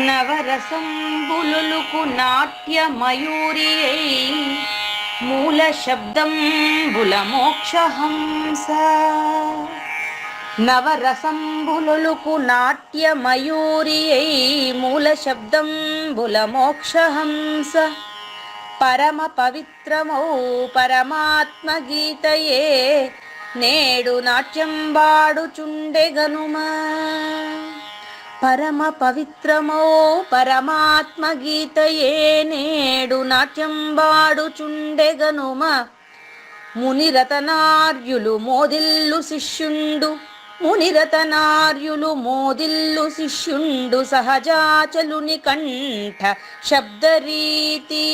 నవరసంబులుకు నాట్య మయూరియై మూల శబ్దంబుల మోక్షహంస. నవరసంబులుకు నాట్య మయూరియై మూల శబ్దంబుల మోక్షహంస. పరమ పవిత్రమౌ పరమాత్మ గీతయే నేడు నాట్యం బాడుచుండెగనుమా. పరమ పవిత్రమో పరమాత్మ గీతయే నేడు నాట్యం బాడుచుండెగనుమ. మునిరతనార్యులు మోదిల్లు శిష్యుండు, మునిరతనార్యులు మోదిల్లు శిష్యుండు సహజాచలుని కంఠ శబ్దరీతి.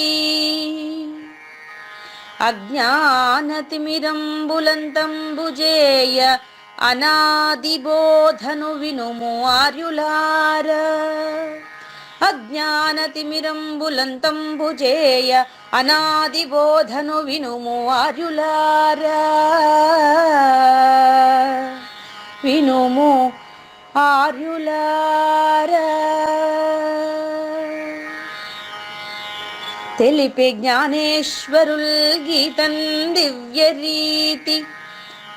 అజ్ఞానతిమిరంబులంతంబుజేయ అనాదిబోధను వినుము ఆర్యులార. అజ్ఞానతిమిరంబులంతంబుజేయ అనాదిబోధను వినుము ఆర్యులార. వినుము ఆర్యులార. తెలిపే జ్ఞానేశ్వరుల్ గీతన్ దివ్య రీతి.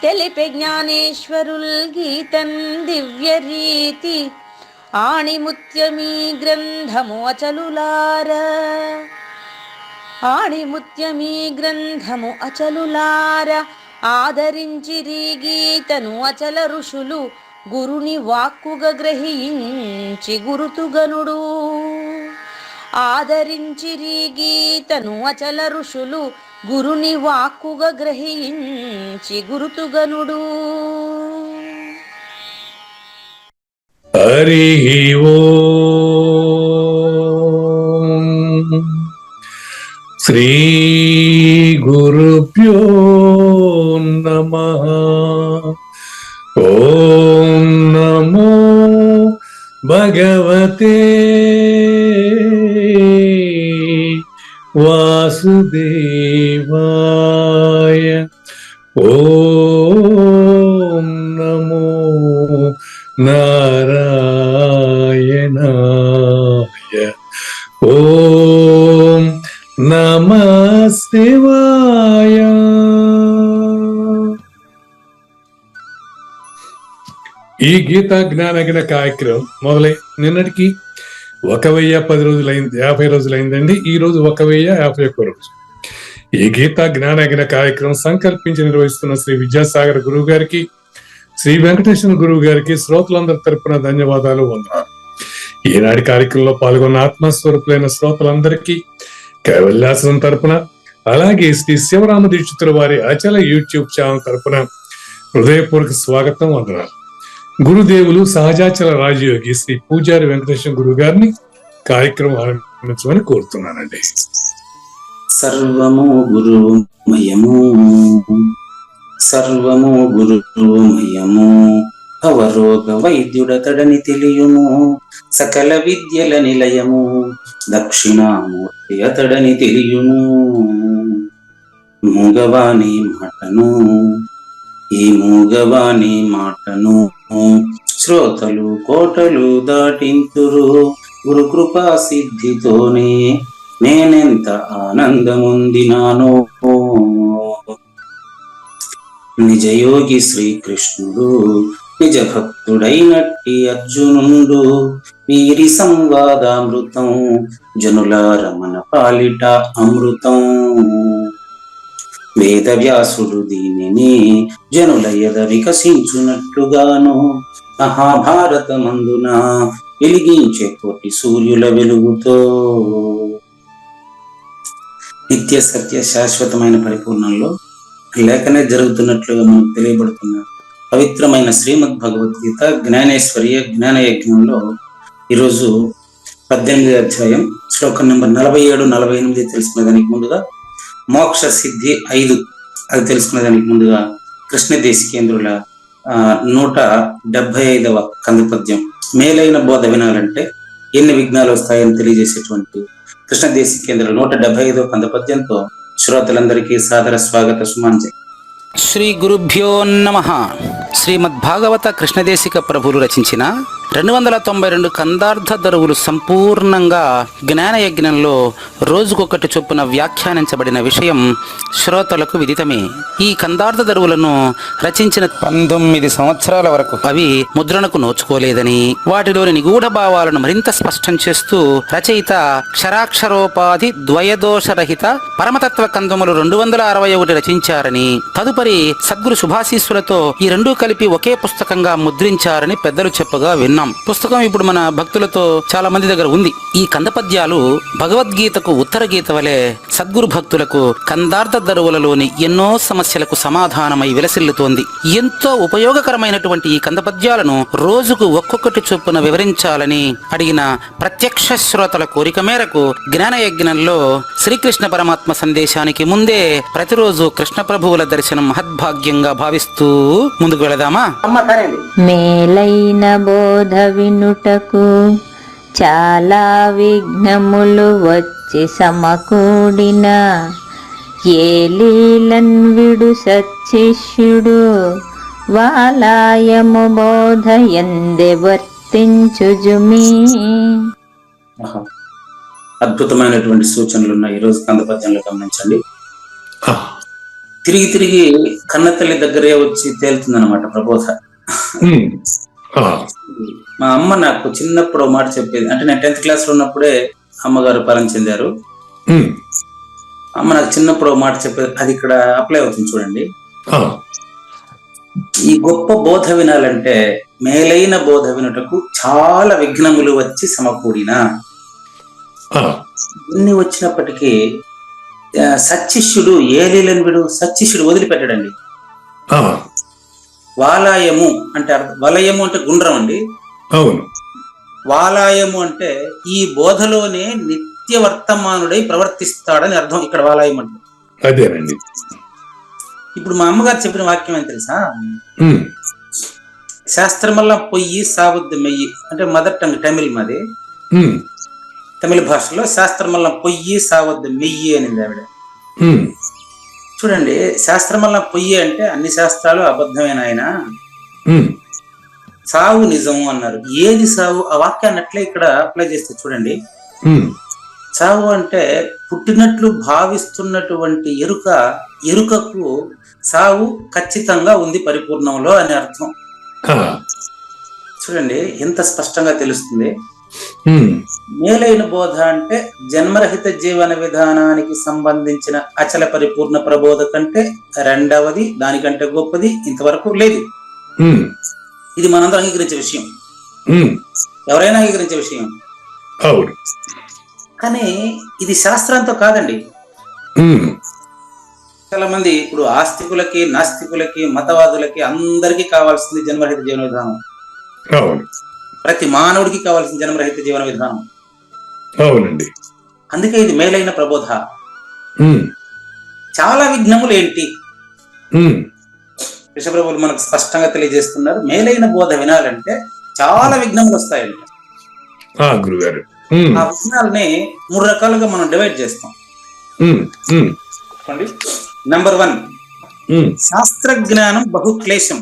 తెలిపే జ్ఞానేశ్వరుల్ గీతన్ దివ్య రీతి. ఆణిముత్యమీ గ్రంథము అచలులార. ఆణిముత్యమీ గ్రంథము అచలులార. ఆదరించిరి గీతను అచల ఋషులు గురుని వాక్కుగా గ్రహించి గురుతుగనుడు. ఆదరించిరి గీతను అచల ఋషులు గురుని వాక్కుగా గ్రహించి గురుతుగనుడు. హరి ఓం. శ్రీ గురుభ్యో నమః. ఓం నమో భగవతే వాసుదేవాయ. ఓం నమో నారాయణాయ. ఓం నమః శివాయ. ఈ గీతా జ్ఞానగిన కార్యక్రమం మొదలై నిన్నటికి 1010 రోజులైంది, 50 రోజులైందండి. ఈ రోజు 1051 రోజు. ఈ గీతా జ్ఞానగిన కార్యక్రమం సంకల్పించి నిర్వహిస్తున్న శ్రీ విద్యాసాగర్ గురువు గారికి, శ్రీ వెంకటేశ్వర గురువు గారికి శ్రోతలందరి తరపున ధన్యవాదాలు, వందనాలు. ఈనాటి కార్యక్రమంలో పాల్గొన్న ఆత్మస్వరూపులైన శ్రోతలందరికీ కైవల్యాశ్రమం తరపున, అలాగే శ్రీ శివరామ దీక్షితుల వారి అచల యూట్యూబ్ ఛానల్ తరపున హృదయపూర్వక స్వాగతం, వందనాలు. గురుదేవులు సహజాచల రాజయోగి శ్రీ పూజారి వెంకటేశ్వర గురువు గారిని కార్యక్రమం ఆరంభించమని కోరుతున్నానండి. సర్వము గురుమయము, సర్వము గురుమయము. అవరోగ వైద్యుడతడని తెలియుము, సకల విద్యల నిలయము. దక్షిణామూర్తి అతడని తెలియుము. మూగవాణి మాటను, ఈ మూగవాణి మాటను శ్రోతలు కోటలు దాటింతురు. గురు కృపా సిద్ధితోనే నేనెంత ఆనందముందినానో. నిజయోగి శ్రీకృష్ణుడు, నిజ భక్తుడైనట్టి అర్జునుండు. వీరి సంవాదామృతం జనుల రమణ పాలిట అమృతం. వేదవ్యాసుడు దీనిని జనుల ఎద వికసించున్నట్లుగాను మహాభారతమందున వెలిగించే కోటి సూర్యుల వెలుగుతో. నిత్య సత్య శాశ్వతమైన పరిపూర్ణంలో లేఖనే జరుగుతున్నట్లుగా మనకు తెలియబడుతున్న పవిత్రమైన శ్రీమద్ భగవద్గీత జ్ఞానేశ్వర్య జ్ఞాన యజ్ఞంలో ఈరోజు 18వ అధ్యాయం శ్లోకం నెంబర్ 47-48 తెలుసుకునే దానికి ముందుగా మోక్ష సిద్ధి 5 అది తెలుసుకునే దానికి ముందుగా కృష్ణ దేశికేంద్రుల 175వ కందపద్యం మేలైన బోధ వినాలంటే ఎన్ని విఘ్నాలు వస్తాయని తెలియజేసేటువంటి కృష్ణ దేశికేంద్రుల 175వ కందపద్యంతో శ్రోతలందరికీ సాదర స్వాగత సుమాంజలి. శ్రీ గురుభ్యో నమః. శ్రీమద్భాగవత కృష్ణదేశిక ప్రభులు రచించిన 292 కందార్థ దరువులు సంపూర్ణంగా జ్ఞానయజ్ఞంలో రోజుకొకటి చొప్పున వ్యాఖ్యానించబడిన విషయం శ్రోతలకు విదితమే. ఈ కందార్థ దరువులను రచించిన 19 సంవత్సరాల వరకు అవి ముద్రణకు నోచుకోలేదని, వాటిలోని నిగూఢ భావాలను మరింత స్పష్టం చేస్తూ రచయిత క్షరాక్షరోపాధి ద్వయదోషరహిత పరమతత్వ కందములు 261 రచించారని, తదుపరి సద్గురు శుభాశీస్సులతో ఈ రెండూ కలిపి ఒకే పుస్తకంగా ముద్రించారని పెద్దలు చెప్పగా విన్నాం. పుస్తకం ఇప్పుడు మన భక్తులతో చాలా మంది దగ్గర ఉంది. ఈ కందపద్యాలు భగవద్గీతకు ఉత్తర గీత వలె సద్గురు భక్తులకు కందార్థ దరువులలోని ఎన్నో సమస్యలకు సమాధానమై విలసిల్లుతోంది. ఎంతో ఉపయోగకరమైనటువంటి ఈ కందపద్యాలను రోజుకు ఒక్కొక్కటి చొప్పున వివరించాలని అడిగిన ప్రత్యక్ష శ్రోతల కోరిక మేరకు జ్ఞానయజ్ఞంలో శ్రీకృష్ణ పరమాత్మ సందేశానికి ముందే ప్రతిరోజు కృష్ణ ప్రభువుల దర్శనం మహద్భాగ్యంగా భావిస్తూ ముందుకు వెళదామా? మేలైన బోధ వినుటకు చాలా విఘ్నములు వచ్చి సమకూడిన ఏ లీలన్ విడు సచ్చిష్యుడు వాలాయము బోధ ఎందే వర్తించుజుమి. అద్భుతమైనటువంటి సూచనలు ఉన్నాయి ఈరోజు కందపద్యంలో, గమనించండి. తిరిగి తిరిగి కన్నతల్లి దగ్గరే వచ్చి తేలుతుందన్నమాట ప్రబోధ. మా అమ్మ నాకు చిన్నప్పుడు మాట చెప్పేది, అంటే నేను 10th క్లాస్ లో ఉన్నప్పుడే అమ్మగారు పరం చెందారు. అమ్మ నాకు చిన్నప్పుడు మాట చెప్పేది, అది ఇక్కడ అప్లై అవుతుంది చూడండి. ఈ గొప్ప బోధ వినాలంటే మేలైన బోధ వినుటకు చాలా విఘ్నములు వచ్చి సమకూడిన, ఇన్ని వచ్చినప్పటికీ సచ్చిష్యుడు ఏ లీలని విడు సచ్చిష్యుడు వదిలిపెట్టాడండి. వాలాయము అంటే వలయము అంటే గుండ్రం అండి. అవును. వాలాయము అంటే ఈ బోధలోనే నిత్య వర్తమానుడై ప్రవర్తిస్తాడని అర్థం ఇక్కడ వాలాయం అంటే. అదేనండి. ఇప్పుడు మా అమ్మగారు చెప్పిన వాక్యం ఏం తెలుసా? శాస్త్రమల్లా పొయ్యి సాబుద్ది మెయ్యి అంటే మదర్ టంగ్ తమిళ్, మాది తమిళ భాషలో శాస్త్రమల్లా పొయ్యి సావద్దు మెయ్యి అనింది ఆవిడ. చూడండి, శాస్త్రమల్లా పొయ్యి అంటే అన్ని శాస్త్రాలు అబద్ధమైన ఆయన, సావు నిజము అన్నారు. ఏది సావు? ఆ వాక్యాన్ని అట్లే ఇక్కడ అప్లై చేస్తే చూడండి. సావు అంటే పుట్టినట్లు భావిస్తున్నటువంటి ఎరుకకు సావు ఖచ్చితంగా ఉంది పరిపూర్ణంలో అని అర్థం. చూడండి ఎంత స్పష్టంగా తెలుస్తుంది. మేలైన బోధ అంటే జన్మరహిత జీవన విధానానికి సంబంధించిన అచల పరిపూర్ణ ప్రబోధ కంటే రెండవది, దానికంటే గొప్పది ఇంతవరకు లేదు. ఇది మనందరం అంగీకరించే విషయం, ఎవరైనా అంగీకరించే విషయం. కానీ ఇది శాస్త్రంతో కాదండి. చాలా మంది ఇప్పుడు ఆస్తికులకి, నాస్తికులకి, మతవాదులకి అందరికీ కావాల్సింది జన్మరహిత జీవన విధానం. ప్రతి మానవుడికి కావాల్సిన జన్మరహిత జీవన విధానం. అవునండి. అందుకే ఇది మేలైన ప్రబోధ. చాలా విఘ్నములు ఏంటి? కృష్ణప్రభువులు మనకు స్పష్టంగా తెలియజేస్తున్నారు. మేలైన బోధ వినాలంటే చాలా విఘ్నములు వస్తాయంట. ఆ విఘ్నాలని 3 రకాలుగా మనం డివైడ్ చేస్తాం. నెంబర్ 1, శాస్త్రజ్ఞానం బహుక్లేశం.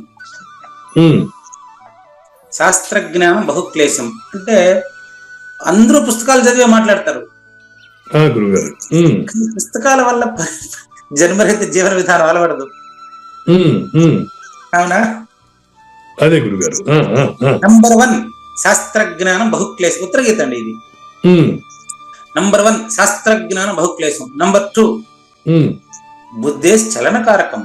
శాస్త్రజ్ఞానం బహుక్లేశం అంటే అందరూ పుస్తకాలు చదివే మాట్లాడతారు. పుస్తకాల వల్ల జన్మరహిత జీవన విధానం అలవడదు. అవునా? అదే గురుగారు. నంబర్ 1 శాస్త్రజ్ఞానం బహుక్లేశం. ఉత్తర గీత అండి ఇది. నంబర్ 1 శాస్త్రజ్ఞానం బహుక్లేశం. నంబర్ 2 బుద్ధేశ్ చలనకారకం.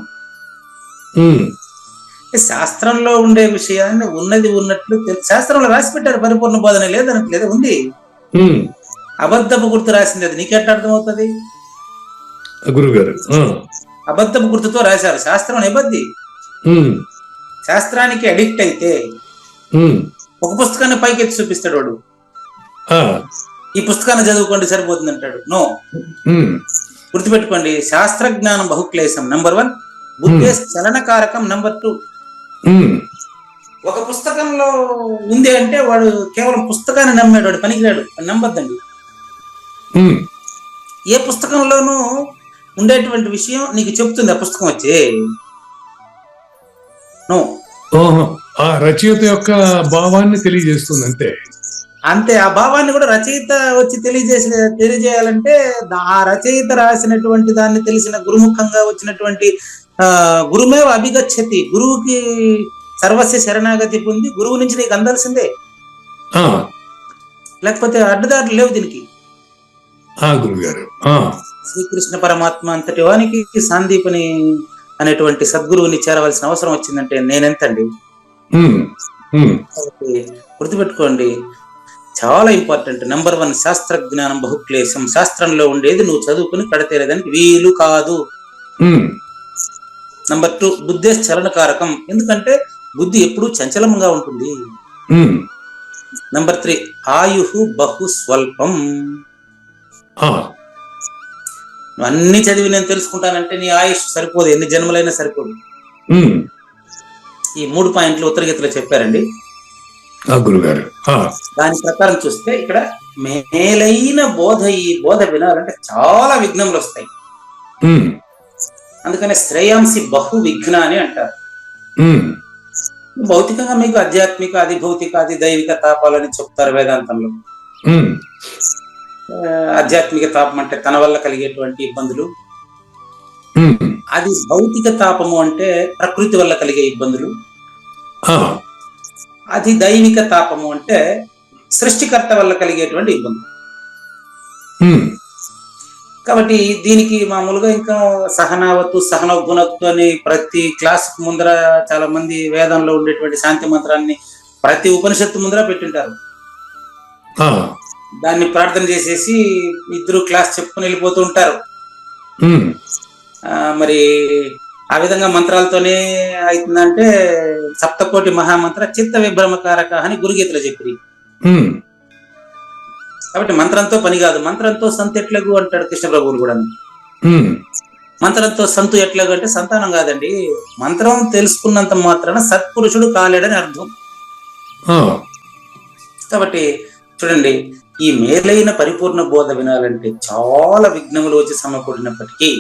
శాస్త్రంలో ఉండే విషయాన్ని ఉన్నది ఉన్నట్లు శాస్త్రంలో రాసి పెట్టారు. పరిపూర్ణ బోధన లేదనట్లేదు, ఉంది. అబద్ధపు గుర్తు రాసింది, అది నీకెట్లా అర్థమవుతుంది? గురుగారు. అబద్ధపు గుర్తుతో రాశారు. శాస్త్రం నిబద్ధి. శాస్త్రానికి అడిక్ట్ అయితే ఒక పుస్తకాన్ని పైకెత్తి చూపిస్తాడు వాడు. ఈ పుస్తకాన్ని చదువుకోండి సరిపోతుంది అంటాడు. నో, గుర్తుపెట్టుకోండి, శాస్త్ర జ్ఞానం బహుక్లేశం నంబర్ 1, బుద్ధే చలనకారకం నంబర్ 2. ఒక పుస్తకంలో ఉంది అంటే వాడు కేవలం పుస్తకాన్ని నమ్మాడు, వాడు పనికిరాడు, నమ్మద్దండి. ఏ పుస్తకంలోనూ ఉండేటువంటి విషయం నీకు చెప్తుంది ఆ పుస్తకం వచ్చి. నో, ఆ రచయిత యొక్క భావాన్ని తెలియజేస్తుంది అంతే. అంతే, ఆ భావాన్ని కూడా రచయిత వచ్చి తెలియజేయాలంటే ఆ రచయిత రాసినటువంటి దాన్ని తెలిసిన గురుముఖంగా వచ్చినటువంటి గురుమేవ అభిగచ్చతి, గురువుకి సర్వస్య శరణాగతి పొంది గురువు నుంచి నీకు అందాల్సిందే, లేకపోతే అడ్డదారులు లేవు దీనికి. గురుగారు, శ్రీకృష్ణ పరమాత్మ అంతటి వానికి సాందీపని అనేటువంటి సద్గురువుని చేరవలసిన అవసరం వచ్చిందంటే నేనెంతండి. గుర్తుపెట్టుకోండి, చాలా ఇంపార్టెంట్. నంబర్ 1, శాస్త్ర జ్ఞానం బహుక్లేశం. శాస్త్రంలో ఉండేది నువ్వు చదువుకుని కడతేరేదానికి వీలు కాదు. నంబర్ 2, బుద్ధే చలనకారకం. ఎందుకంటే బుద్ధి ఎప్పుడూ చంచలంగా ఉంటుంది. నంబర్ 3, ఆయుహు బహు స్వల్పం. నువ్వు అన్ని చదివి నేను తెలుసుకుంటానంటే నీ ఆయుష్ సరిపోదు, ఎన్ని జన్మలైనా సరిపోదు. ఈ 3 పాయింట్లు ఉత్తరగీతలో చెప్పారండి గురుగారు. దాని ప్రకారం చూస్తే ఇక్కడ మేలైన బోధ, ఈ బోధ వినాలంటే చాలా విఘ్నములు వస్తాయి. అందుకనే శ్రేయాంసి బహు విఘ్న అని అంటారు. భౌతికంగా మీకు ఆధ్యాత్మిక, అది భౌతిక, అది దైవిక తాపాలని చెప్తారు వేదాంతంలో. ఆధ్యాత్మిక తాపం అంటే తన వల్ల కలిగేటువంటి ఇబ్బందులు, అది భౌతిక తాపము అంటే ప్రకృతి వల్ల కలిగే ఇబ్బందులు, అది దైవిక తాపము అంటే సృష్టికర్త వల్ల కలిగేటువంటి ఇబ్బందులు. కాబట్టి దీనికి మామూలుగా ఇంకా సహనావత్తు, సహనగుణత్తు అని ప్రతి క్లాస్ ముందర చాలా మంది వేదంలో ఉండేటువంటి శాంతి మంత్రాన్ని ప్రతి ఉపనిషత్తు ముందర పెట్టింటారు. దాన్ని ప్రార్థన చేసేసి ఇద్దరు క్లాస్ చెప్పుకొని వెళ్ళిపోతూ ఉంటారు. మరి ఆ విధంగా మంత్రాలతోనే అవుతుందంటే సప్తకోటి మహామంత్ర చిత్త విభ్రమకారక అని గురుగీతలో చెప్పి. కాబట్టి మంత్రంతో పని కాదు. మంత్రంతో సంతు ఎట్లగు అంటాడు కృష్ణ ప్రభువులు కూడా. మంత్రంతో సంతు ఎట్లగు అంటే సంతానం కాదండి, మంత్రం తెలుసుకున్నంత మాత్రాన సత్పురుషుడు కాలేడని అర్థం. కాబట్టి చూడండి, ఈ మేలైన పరిపూర్ణ బోధ వినాలంటే చాలా విఘ్నములు వచ్చి సమకూడినప్పటికీ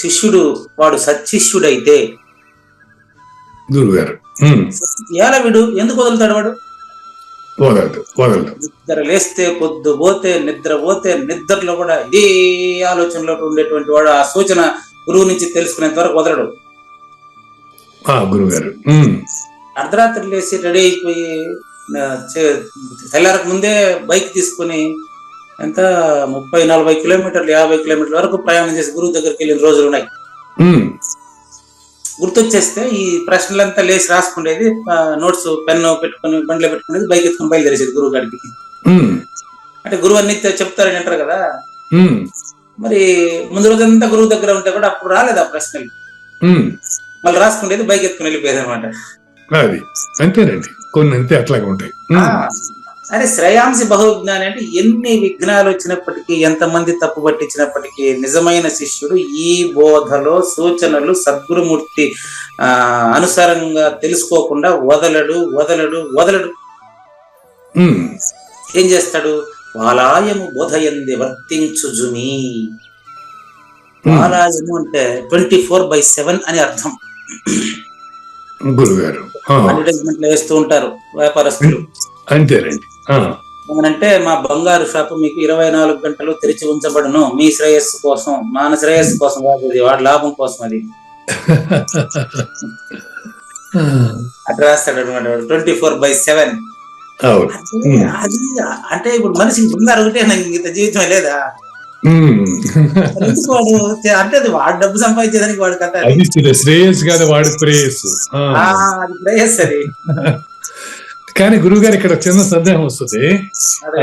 శిష్యుడు వాడు సత్శిష్యుడైతే ఎలా వీడు ఎందుకు వదులుతాడు? వాడు నిద్ర లేస్తే పొద్దు పోతే నిద్ర పోతే నిద్రలో కూడా ఇదే ఆలోచనలో ఉండేటువంటి వాడు ఆ సూచన గురువు నుంచి తెలుసుకునేంత వరకు వదలడు. అర్ధరాత్రి లేచి రెడీ అయిపోయి తెల్లారకు ముందే బైక్ తీసుకుని ఎంత 30-40 కిలోమీటర్లు 50 కిలోమీటర్ల వరకు ప్రయాణం చేసి గురువు దగ్గరికి వెళ్ళిన రోజులు ఉన్నాయి. గుర్తొచ్చేస్తే ఈ ప్రశ్నలంతా లేచి రాసుకునేది, నోట్స్ పెన్ను పెట్టుకుని బండిలో పెట్టుకునేది, బైక్ ఎత్తుకుని బయలుదేరేసేది గురువు గారికి. అంటే గురువు అన్ని చెప్తారని అంటారు కదా, మరి ముందు రోజంతా గురువు దగ్గర ఉంటే కూడా అప్పుడు రాలేదు ఆ ప్రశ్నలు. మళ్ళీ రాసుకునేది, బైక్ ఎత్తుకుని వెళ్ళిపోయేది అనమాట. అంతేనండి, కొన్ని అంతే అట్లాగే ఉంటాయి. అరే శ్రేయాంసి బహుజ్ఞాని అంటే ఎన్ని విఘ్నాలు వచ్చినప్పటికీ, ఎంతమంది తప్పు పట్టించినప్పటికీ నిజమైన శిష్యుడు ఈ బోధలో సూచనలు సద్గురుమూర్తి అనుసారంగా తెలుసుకోకుండా వదలడు. ఏం చేస్తాడు? వాలాయము బోధయంది వర్తించుజుమి. వాలాయము అంటే 24/7 అని అర్థం. గురుగారు అడ్వర్టైజ్మెంట్లు వేస్తూ ఉంటారు వ్యాపారస్తులు. అంతేనండి. ఏమనంటే మా బంగారు షాపు మీకు 24 గంటలు తెరిచి ఉంచబడును, మీ శ్రేయస్సు కోసం, మన శ్రేయస్సు కోసం కాదు, అది వాడి లాభం కోసం. అది అట్లా రాస్తాడు అనమాట 24/7. అది అంటే ఇప్పుడు మనిషికి బంగారు ఒకటే ఇంత జీవితం లేదా? వాడు అంటే అది వాడు డబ్బు సంపాదించేదానికి వాడు కథ, శ్రేయస్ కాదు వాడి ప్రేయస్సు. అది ప్రేయస్. అది కానీ గురువు గారు ఇక్కడ చిన్న సందేహం వస్తుంది.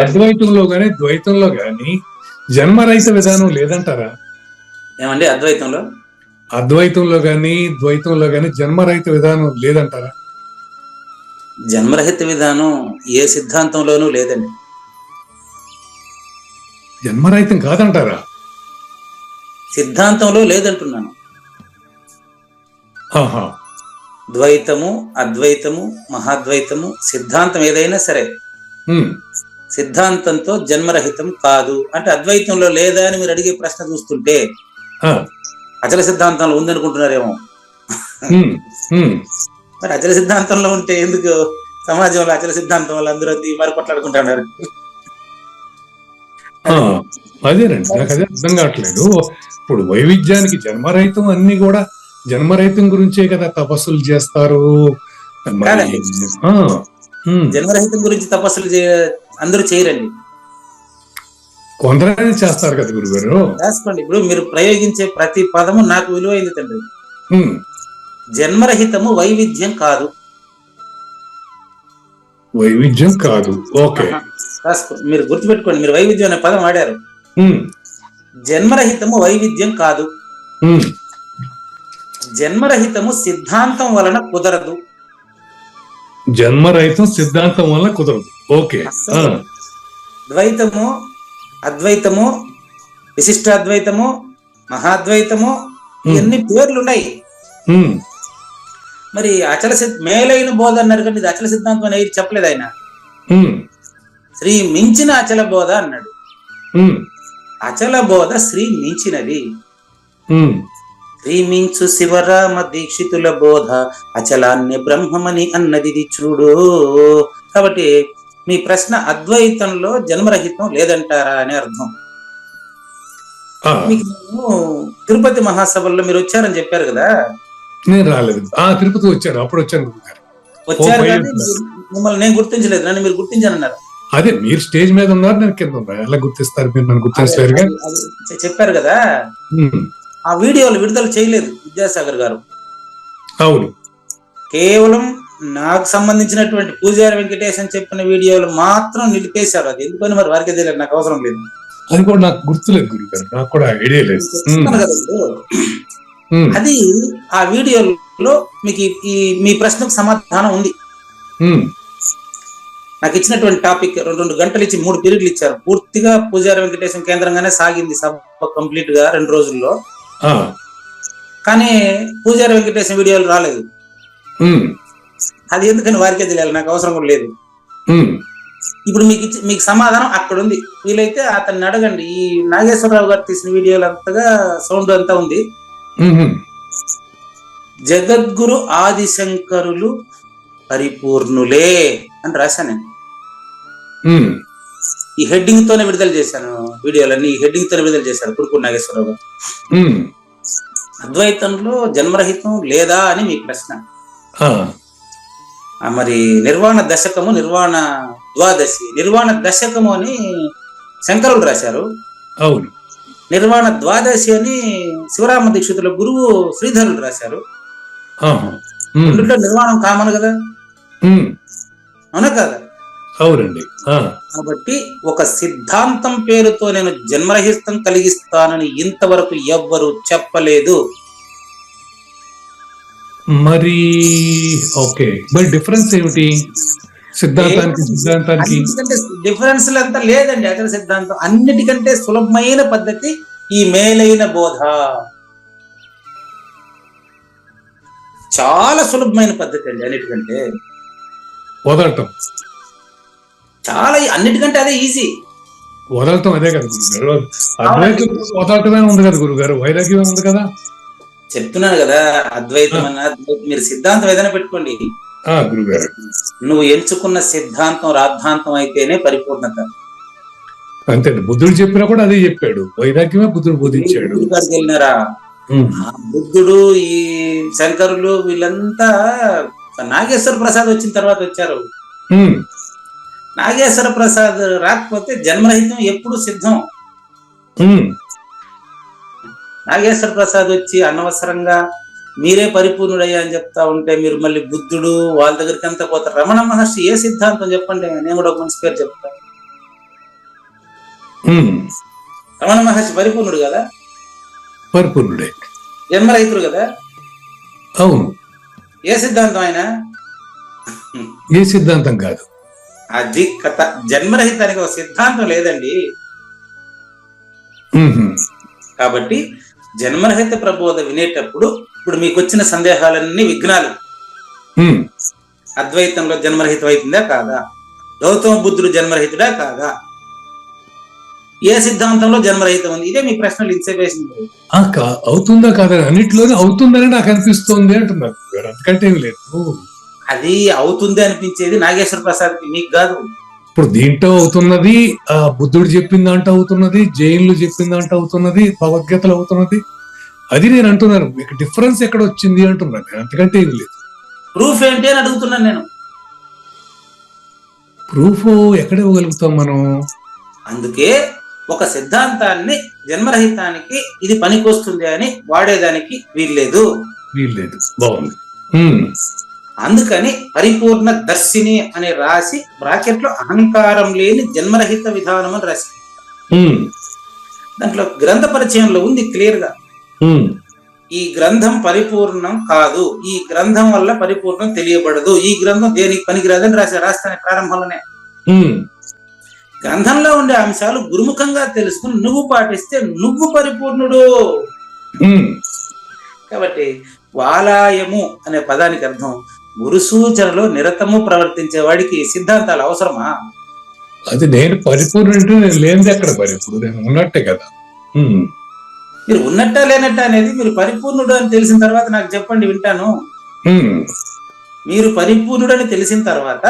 అద్వైతంలో గాని ద్వైతంలో గాని జన్మరహిత విధానం లేదంటారా? ఏమండి అద్వైతంలో? అద్వైతంలో గాని ద్వైతంలో గాని జన్మరహిత విధానం లేదంటారా? జన్మరహిత విధానం ఏ సిద్ధాంతంలోనూ లేదండి. జన్మరహితం కాదంటారా? సిద్ధాంతంలో లేదంటున్నాను. ఆహా. ద్వైతము, అద్వైతము, మహాద్వైతము, సిద్ధాంతం ఏదైనా సరే ఉమ్, సిద్ధాంతంతో జన్మరహితం కాదు అంటే అద్వైతంలో లేదా అని మీరు అడిగే ప్రశ్న చూస్తుంటే ఆ, అచల సిద్ధాంతంలో ఉందనుకుంటున్నారేమో. ఉమ్, ఉమ్. మరి అచల సిద్ధాంతంలో ఉంటే ఎందుకు సమాజంలో అచల సిద్ధాంతం వాళ్ళు అందరూ మరి కొట్లాడుకుంటున్నారు? ఆ, అదేనండి, నాకు అదే అర్థం కావట్లేదు. ఇప్పుడు వైవిధ్యానికి జన్మరహితం అన్ని కూడా జన్మరహితం గురించే కదా తపస్సులు చేస్తారు మరి. కాదండి. ఆ, ఉమ్. జన్మరహితం గురించి తపస్సులు అందరూ చేయరండి. కొందరైనా చేస్తారు కదా గురుగారు. రాసుకోండి. ఇప్పుడు మీరు ప్రయోగించే ప్రతి పదము నాకు విలువైంది తండ్రి. ఉమ్, జన్మరహితము వైవిధ్యం కాదు. వైవిధ్యం కాదు. ఓకే. రాసుకో, మీరు గుర్తుపెట్టుకోండి. మీరు వైవిధ్యం అనే పదం వాడారు. ఉమ్, జన్మరహితము వైవిధ్యం కాదు. ఉమ్. జన్మరహితము సిద్ధాంతం వలన కుదరదు. జన్మరహితం సిద్ధాంతం వల్ల కుదరదు. ఓకే. ఆ, ద్వైతము, అద్వైతము, విశిష్టాద్వైతము, మహాద్వైతము, ఇవన్నీ పేర్లు ఉన్నాయి. ఉమ్, మరి అచల మేలైన బోధ అన్నారు కానీ ఇది అచల సిద్ధాంతం అనేది చెప్పలేదు ఆయన. ఉమ్, శ్రీ మించిన అచల బోధ అన్నాడు. ఉమ్, అచల బోధ శ్రీ మించినది. ఉమ్. శ్రీ మించు శివరామ దీక్షితుల బోధ అచలాన్య బ్రహ్మమని అన్నది ఇది చూడు. కాబట్టి మీ ప్రశ్న అద్వైతంలో జన్మరహితం లేదంటారా అని అర్థం. ఆ, మీకు నేను తిరుపతి మహాసభల్లో మీరు వచ్చారని చెప్పారు కదా. నేను రాలేదు. తిరుపతి వచ్చారు, అప్పుడు వచ్చాను గురుగారు. వచ్చారు ఓ, కానీ మిమ్మల్ని నేను గుర్తించలేదు, నన్ను మీరు గుర్తించానన్నారు. అదే మీరు స్టేజ్ మీద ఉన్నారు, నేను కింద ఉన్నా. ఎలా గుర్తిస్తారు మీరు? నన్ను గుర్తించలేరుగా. అది చెప్పారు కదా. ఉమ్, ఆ వీడియోలు విడుదల చేయలేదు విద్యాసాగర్ గారు. అవును. కేవలం నాకు సంబంధించినటువంటి పూజారి వెంకటేశ్ అని చెప్పిన వీడియోలు మాత్రం నిలిపేశారు. అది ఎందుకని మరి వారికి తెలియదు, నాకు అవసరం లేదు. అది కూడా నాకు గుర్తులేదు గురుగారు, నాకు కూడా ఐడియా లేదు. చెప్తున్నాను కదా ఇప్పుడు. అది ఆ వీడియోలో మీకు ఈ మీ ప్రశ్నకు సమాధానం ఉంది. నాకు ఇచ్చినటువంటి టాపిక్ 2 గంటలు ఇచ్చి 3 పీరియడ్లు ఇచ్చారు. పూర్తిగా పూజారి వెంకటేశం కేంద్రంగానే సాగింది సభ కంప్లీట్ గా 2 రోజుల్లో. కానీ పూజారి వెంకటేశం వీడియోలు రాలేదు. అది ఎందుకని వారికే తెలియాలి, నాకు అవసరం కూడా లేదు. ఇప్పుడు మీకు సమాధానం అక్కడ ఉంది. వీలైతే అతన్ని అడగండి. ఈ నాగేశ్వరరావు గారు తీసిన వీడియోలు అంతగా సౌండ్ అంతా ఉంది. జగద్గురు ఆదిశంకరులు పరిపూర్ణులే అని రాశాను. ఈ హెడ్డింగ్ తోనే విడుదల చేశాను వీడియోలన్నీ. ఈ హెడ్డింగ్ తోనే విడుదల చేశారు కురుకూరు నాగేశ్వరరావు గారు. అద్వైతంలో జన్మరహితం లేదా అని మీ ప్రశ్న. మరి నిర్వాణ దశకము, నిర్వాణ ద్వాదశి, నిర్వాణ దశకము అని శంకరులు రాశారు. అవును. నిర్వాణ ద్వాదశి అని శివరామ దీక్షితుల గురువు శ్రీధరులు రాశారు. రెండులో నిర్వాణం కామన్ కదా, అవునా కదా? అవునండి. కాబట్టి ఒక సిద్ధాంతం పేరుతో నేను జన్మరహితం కలిగిస్తానని ఇంతవరకు ఎవ్వరు చెప్పలేదు. మరి ఓకే, మరి డిఫరెన్స్ ఏమిటి సిద్ధాంతానికి? డిఫరెన్స్ అంతా లేదండి. అచల సిద్ధాంతం అన్నిటికంటే సులభమైన పద్ధతి ఈ మేలైన బోధ. చాలా సులభమైన పద్ధతి అండి. అన్నిటికంటే వదలటం చాలా, అన్నిటికంటే అదే ఈజీ. వదలటం అదే కదా గురుగారు. అద్వైతం వదలటమే ఉంది కదా గురుగారు, వైరాగ్యం ఉంది కదా. చెప్తున్నాను కదా, అద్వైతం అన్న మీరు సిద్ధాంతం ఏదైనా పెట్టుకోండి గురుగారు. నువ్వు ఎంచుకున్న సిద్ధాంతం రాద్ధాంతం అయితేనే పరిపూర్ణత. అంతే, బుద్ధుడు చెప్పినా కూడా అదే చెప్పాడు, వైరాగ్యమే బుద్ధుడు బోధించాడు. వెళ్ళినారా బుద్ధుడు, ఈ శంకరులు వీళ్ళంతా నాగేశ్వర ప్రసాద్ వచ్చిన తర్వాత వచ్చారు. నాగేశ్వర ప్రసాద్ రాకపోతే జన్మరహితం ఎప్పుడు సిద్ధం. నాగేశ్వర ప్రసాద్ వచ్చి అనవసరంగా మీరే పరిపూర్ణుడయ్యా అని చెప్తా ఉంటే మీరు మళ్ళీ బుద్ధుడు వాళ్ళ దగ్గరికి అంతా పోతారు. రమణ మహర్షి ఏ సిద్ధాంతం చెప్పండి, నేను కూడా ఒక మంచి పేరు చెప్తాను. రమణ మహర్షి పరిపూర్ణుడు కదా, పరిపూర్ణుడే. జన్మరహితుడు కదా. అవును. ఏ సిద్ధాంతం ఆయన? ఏ సిద్ధాంతం కాదు. అది కథ. జన్మరహితానికి ఒక సిద్ధాంతం లేదండి. కాబట్టి జన్మరహిత ప్రబోధ వినేటప్పుడు ఇప్పుడు మీకు వచ్చిన సందేహాలన్నీ విఘ్నాలు. అద్వైతంలో జన్మరహితం అవుతుందా కాదా? గౌతమ బుద్ధుడు జన్మరహితుడా కాదా? ఏ సిద్ధాంతంలో జన్మరహితం ఉంది? ఇదే మీ ప్రశ్నలు ఇంతసేపు వేసింది. అవుతుందా కాదా? అన్నిట్లోనే అవుతుందని నాకు అనిపిస్తోంది అంటున్నారు. అంతకంటే ఏమి లేదు. అది అవుతుంది అనిపించేది నాగేశ్వర ప్రసాద్కి, మీకు కాదు. ఇప్పుడు దీంట్లో అవుతున్నది, బుద్ధుడు చెప్పిన దాంట్లో అవుతున్నది, జైన్లు చెప్పిన దాంట్లో అవుతున్నది, భగవద్గీతలు అవుతున్నది. అది నేను అంటున్నాను. మీకు డిఫరెన్స్ ఎక్కడ వచ్చింది అంటున్నాను. అంతకంటే ఏమి లేదు. ప్రూఫ్ ఏంటి అని అడుగుతున్నాను నేను. ప్రూఫ్ ఎక్కడ ఇవ్వగలుగుతాం మనం? అందుకే ఒక సిద్ధాంతాన్ని జన్మరహితానికి ఇది పనికొస్తుంది అని వాడేదానికి వీల్లేదు. బాగుంది. అందుకని పరిపూర్ణ దర్శిని అని రాసి బ్రాకెట్ లో అహంకారం లేని జన్మరహిత విధానం అని రాసి, దాంట్లో గ్రంథ పరిచయంలో ఉంది క్లియర్ గా, ఈ గ్రంథం పరిపూర్ణం కాదు, ఈ గ్రంథం వల్ల పరిపూర్ణం తెలియబడదు, ఈ గ్రంథం దేనికి పనికిరాదని రాస్తాను ప్రారంభంలోనే. గ్రంథంలో ఉండే అంశాలు గురుముఖంగా తెలుసుకుని నువ్వు పాటిస్తే నువ్వు పరిపూర్ణుడు. కాబట్టి వాలాయము అనే పదానికి అర్థం గురు సూచనలో నిరతము ప్రవర్తించే వాడికి సిద్ధాంతాలు అవసరమా? అది నేను పరిపూర్ణుడు, నేను లేనిది ఎక్కడ పరిపూర్ణుడు? నేను ఉన్నట్టే కదా. మీరు ఉన్నట్టా లేనట్టా అనేది మీరు పరిపూర్ణుడు అని తెలిసిన తర్వాత నాకు చెప్పండి, వింటాను. మీరు పరిపూర్ణుడు అని తెలిసిన తర్వాత,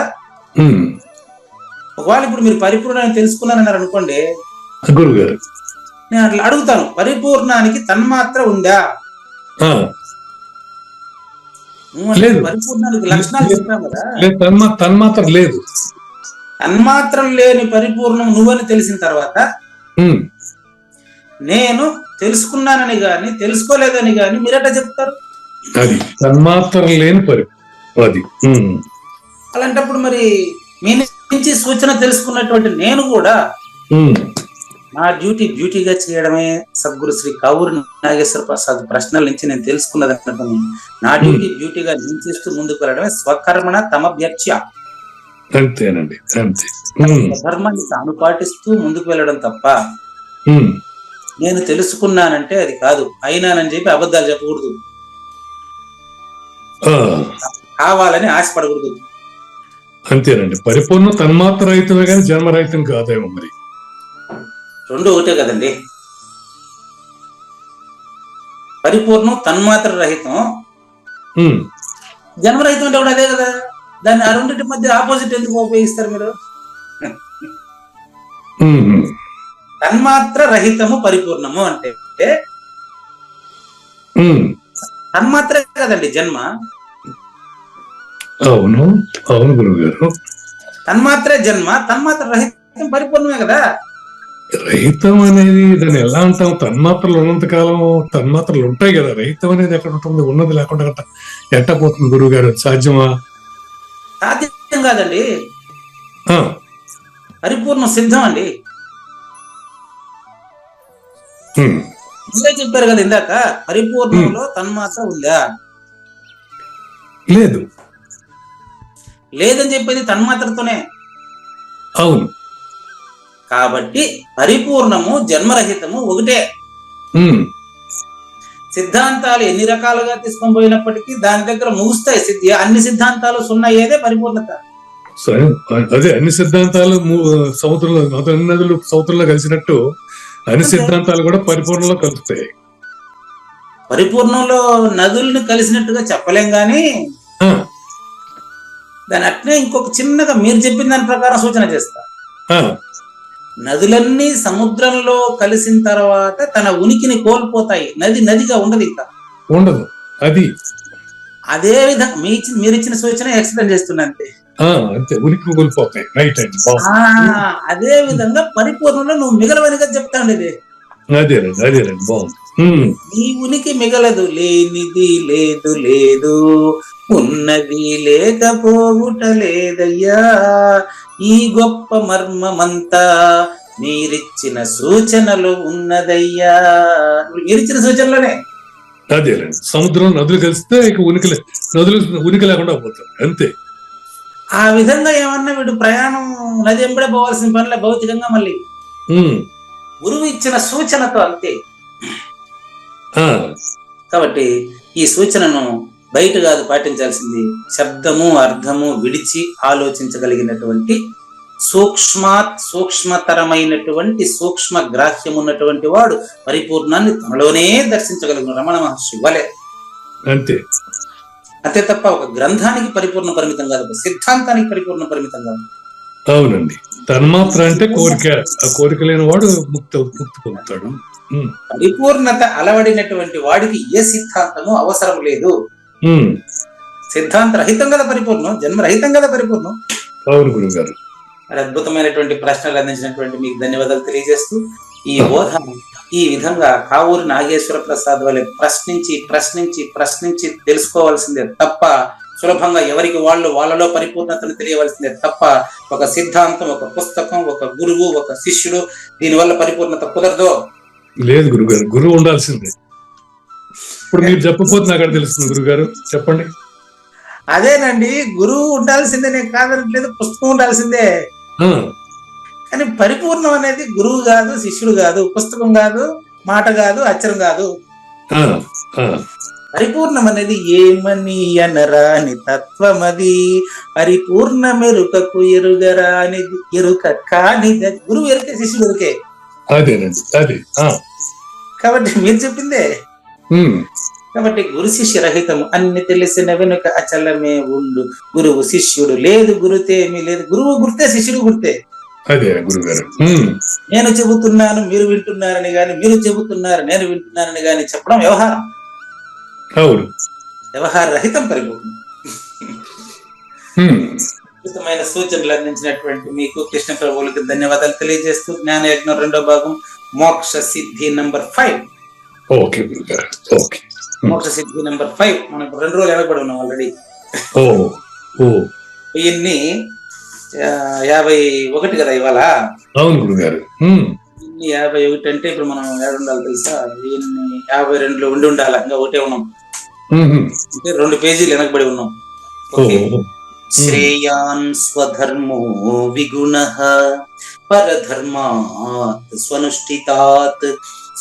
ఒకవేళ ఇప్పుడు మీరు పరిపూర్ణ అని తెలుసుకున్నారన్నారు అనుకోండి, గురుగారు నేను అట్లా అడుగుతాను, పరిపూర్ణానికి తన్మాత్ర ఉందా? పరిపూర్ణానికి లక్షణాలు చెప్పాం కదా. తన్మాత్ర లేదు. తన్మాత్రం లేని పరిపూర్ణం నువ్వని తెలిసిన తర్వాత నేను తెలుసుకున్నానని గాని తెలుసుకోలేదని గాని మీరట చెప్తారు. అది తన్మాత్ర లేని పరిపూర్ణం. అది అలాంటప్పుడు మరి మీ నుంచి సూచన తెలుసుకున్నటువంటి నేను కూడా నా డ్యూటీగా చేయడమే సద్గురు శ్రీ కావూరి నాగేశ్వర ప్రసాద్ ప్రశ్నల నుంచి నేను తెలుసుకున్నదంటే నా డ్యూటీగా నేను చేస్తూ ముందుకు వెళ్ళడమే స్వకర్మణ తమభ్యర్చ్య. అంతేనండి, అంతే. ధర్మాన్ని తాను పాటిస్తూ ముందుకు వెళ్ళడం తప్ప నేను తెలుసుకున్నానంటే అది కాదు. అయినానని చెప్పి అబద్ధాలు చెప్పకూడదు, కావాలని ఆశపడకూడదు. అంతేనండి. పరిపూర్ణ తన్మాత్ర రహితమే కానీ జన్మరహితం కాదేమో. మరి రెండు ఒకటే కదండి. పరిపూర్ణం తన్మాత్ర రహితం, జన్మరహితం అంటే కూడా అదే కదా. దాన్ని ఆ రెండింటి మధ్య ఆపోజిట్ ఎందుకు ఉపయోగిస్తారు మీరు? తన్మాత్ర రహితము పరిపూర్ణము అంటే తన్మాత్రే కదండి జన్మ. అవును, అవును గురువు గారు. తన్మాత్రే జన్మ, తన్మాత్ర రహితం పరిపూర్ణమే కదా. రహితం అనేది దాన్ని ఎలా అంటాం? తన్మాత్రలు ఉన్నంత కాలం తన్మాత్రలు ఉంటాయి కదా. రహితం అనేది ఎక్కడ ఉంటుంది? ఉన్నది లేకుండా ఎట్ట పోతుంది గురువు గారు? సాధ్యమా? సాధ్యం కాదండి. పరిపూర్ణ సిద్ధం అండి. మీరే చెప్పారు కదా ఇందాక, పరిపూర్ణంలో తన్మాత్ర ఉందా? లేదు. లేదని చెప్పేది తన్మాత్రతోనే. అవును. కాబట్టి పరిపూర్ణము జన్మరహితము ఒకటే. సిద్ధాంతాలు ఎన్ని రకాలుగా తీసుకొని పోయినప్పటికీ దాని దగ్గర ముగుస్తాయి. అన్ని సిద్ధాంతాలు సున్నయ్యేదే పరిపూర్ణత. అదే అన్ని సిద్ధాంతాలు సముద్రంలో, అన్ని నదులు సముద్రంలో కలిసినట్టు అన్ని సిద్ధాంతాలు కూడా పరిపూర్ణంలో కలుస్తాయి. పరిపూర్ణంలో నదుల్ని కలిసినట్టుగా చెప్పలేం గాని దాని అట్నే ఇంకొక చిన్నగా మీరు చెప్పిన దాని ప్రకారం సూచన చేస్తా. నదులన్నీ సముద్రంలో కలిసిన తర్వాత తన ఉనికిని కోల్పోతాయి. నది నదిగా ఉండదు, ఇంకా ఉండదు. అది అదే విధంగా మీరు ఇచ్చిన సూచన ఎక్స్ప్లెయిన్ చేస్తున్నా అంతే. అంతే, ఉనికి కోల్పోతాయి. రైట్ అండి. అదే విధంగా పరిపూర్ణంలో నువ్వు మిగలవనిగా చెప్తాండి. ఇది అదేనండి, బాగుంది. నీ ఉనికి మిగలదు, లేనిది లేదు, లేదు ఉన్నది లేకపోవుట లేదయ్యా. ఈ గొప్ప మర్మమంతా మీరిచ్చిన సూచనలు ఉన్నదయ్యా. మీరిచ్చిన సూచనలోనే అదేలేండి, సముద్రం నదులు కలిస్తే ఇక నదులు ఉనికి లేకుండా పోతారు అంతే. ఆ విధంగా ఏమన్నా వీడు ప్రయాణం నది ఎంబడే పోవాల్సిన పనిలే భౌతికంగా, మళ్ళీ గురువు ఇచ్చిన సూచనతో అంతే. కాబట్టి ఈ సూచనను బయట కాదు పాటించాల్సింది, శబ్దము అర్థము విడిచి ఆలోచించగలిగినటువంటి సూక్ష్మతరమైనటువంటి సూక్ష్మ గ్రాహ్యం ఉన్నటువంటి వాడు పరిపూర్ణాన్ని తనలోనే దర్శించగలిగిన రమణ మహర్షి వలె అంతే. అంతే తప్ప ఒక గ్రంథానికి పరిపూర్ణ పరిమితం కాదు, ఒక సిద్ధాంతానికి పరిపూర్ణ పరిమితం కాదు. అవునండి, తన్మాత్ర అంటే కోరిక, ఆ కోరిక లేని వాడు ముక్తి పొందుతాడు. పరిపూర్ణత అలవడినటువంటి వాడికి ఏ సిద్ధాంతము అవసరం లేదు. సిద్ధాంత రహితం కదా పరిపూర్ణం, జన్మరహితం కదా పరిపూర్ణం. అవును గురువు గారు. అద్భుతమైనటువంటి ప్రశ్నలు అందించినటువంటి మీకు ధన్యవాదాలు తెలియజేస్తూ, ఈ బోధ ఈ విధంగా కావూరి నాగేశ్వర ప్రసాద్ వలె ప్రశ్నించి ప్రశ్నించి ప్రశ్నించి తెలుసుకోవాల్సిందే తప్ప, సులభంగా ఎవరికి వాళ్ళలో పరిపూర్ణతను తెలియవలసిందే తప్ప, ఒక సిద్ధాంతం, ఒక పుస్తకం, ఒక గురువు, ఒక శిష్యుడు దీనివల్ల పరిపూర్ణత కుదరదు. లేదు గురుగారు, గురువు ఉండాల్సిందే. ఇప్పుడు మీరు చెప్పకపోతే నాకు అక్కడ తెలుస్తుంది. గురుగారు చెప్పండి. అదేనండి, గురువు ఉండాల్సిందే, నేను కాదనట్లేదు, పుస్తకం ఉండాల్సిందే. కానీ పరిపూర్ణం అనేది గురువు కాదు, శిష్యుడు కాదు, పుస్తకం కాదు, మాట కాదు, అక్షరం కాదు. పరిపూర్ణం అనేది ఏమని అనరాని తత్వమది, పరిపూర్ణ మెరుకకు ఎరుగరానిది, ఎరుక కానిది. గురువు ఎరుకే, శిష్యుడు ఎరుకే. అదేనండి, అది. కాబట్టి మీరు చెప్పిందే. కాబట్టి గురు శిష్య రహితము, అన్ని తెలిసిన వెనుక అచలమే ఉండు, గురువు శిష్యుడు లేదు, గురుతేమీ లేదు. గురువు గుర్తే, శిష్యుడు గుర్తే. అదే గురుగారు. నేను చెబుతున్నాను మీరు వింటున్నారని గాని, మీరు చెబుతున్నారు నేను వింటున్నానని గాని చెప్పడం వ్యవహారం. అవును, వ్యవహార రహితం పరిపూర్ణం. అద్భుతమైన సూచనలు అందించినటువంటి మీకు కృష్ణ ప్రభువులకి ధన్యవాదాలు తెలియజేస్తూ, జ్ఞానయజ్ఞం 2వ భాగం మోక్ష సిద్ధి నంబర్ 5. ఓకే గురుగారు, ఓకే. మోక్ష సిద్ధి నంబర్ 5 మనకు 2 రోజులు వెనకబడి ఉన్నాం ఆల్రెడీ. 1051 కదా ఇవాళ. అవును గురుగారు. 1051 అంటే ఇప్పుడు మనం ఏడు ఉండాలి తెలుసా? 1052లో ఉండి ఉండాలి, ఇంకా ఒకటే ఉన్నాం అంటే 2 పేజీలు వెనకబడి ఉన్నాం. శ్రేయాన్ స్వధర్మో విగుణః పరధర్మాత్ స్వనుష్ఠితాత్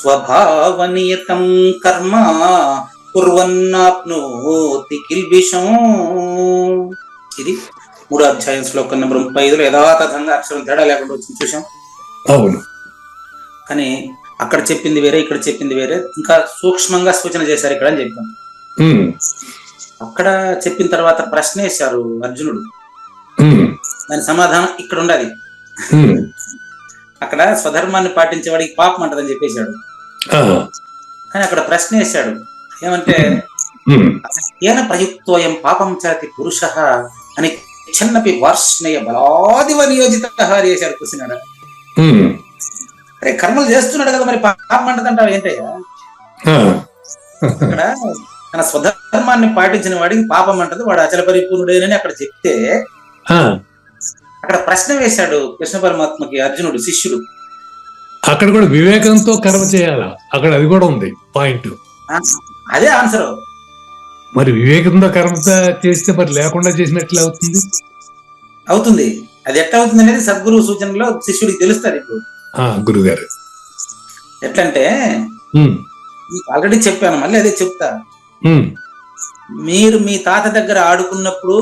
స్వభావనియతం కర్మ కుర్వన్నాప్నోతి కిల్బిషం. ఇది 3వ అధ్యాయం శ్లోకం నెంబర్ 35లో యథాతథంగా అక్షరం తేడా లేకుండా వచ్చింది, చూసాం. అవును. కానీ అక్కడ చెప్పింది వేరే, ఇక్కడ చెప్పింది వేరే, ఇంకా సూక్ష్మంగా సూచన చేశారు ఇక్కడ అని చెప్పాం. అక్కడ చెప్పిన తర్వాత ప్రశ్న వేశారు అర్జునుడు, దాని సమాధానం ఇక్కడ ఉండాలి. అక్కడ స్వధర్మాన్ని పాటించేవాడికి పాపం అంటదని చెప్పేశాడు. కానీ అక్కడ ప్రశ్న వేశాడు, ఏమంటే ఏన ప్రయుక్తోయం పాపం చరతి పురుష అని చిన్నపి వార్ష్ణేయ బలాదివ నియోజిత చేశాడు. కూర్చున్నాడు, అరే కర్మలు చేస్తున్నాడు కదా, మరి పాపం అంటదంటావు ఏంటయ్యా? అక్కడ తన స్వధర్మాన్ని పాటించిన వాడికి పాపం అంటది, వాడు అచల పరిపూర్ణుడేనని అక్కడ చెప్తే, అక్కడ ప్రశ్న వేశాడు కృష్ణ పరమాత్మకి అర్జునుడు, శిష్యుడు. అక్కడ కూడా వివేకంతో కర్మ చేయాలా, అక్కడ అది కూడా ఉంది పాయింట్. అదే ఆన్సర్. మరి వివేకంతో కర్మ చేస్తే మరి లేకుండా చేసినట్లే అవుతుంది. అది ఎట్లా అవుతుంది అనేది సద్గురువు సూచనలో శిష్యుడికి తెలుస్తుంది. ఇప్పుడు గురుగారు ఎట్లంటే, మీకు ఆల్రెడీ చెప్పాను, మళ్ళీ అదే చెప్తా. మీరు మీ తాత దగ్గర ఆడుకున్నప్పుడు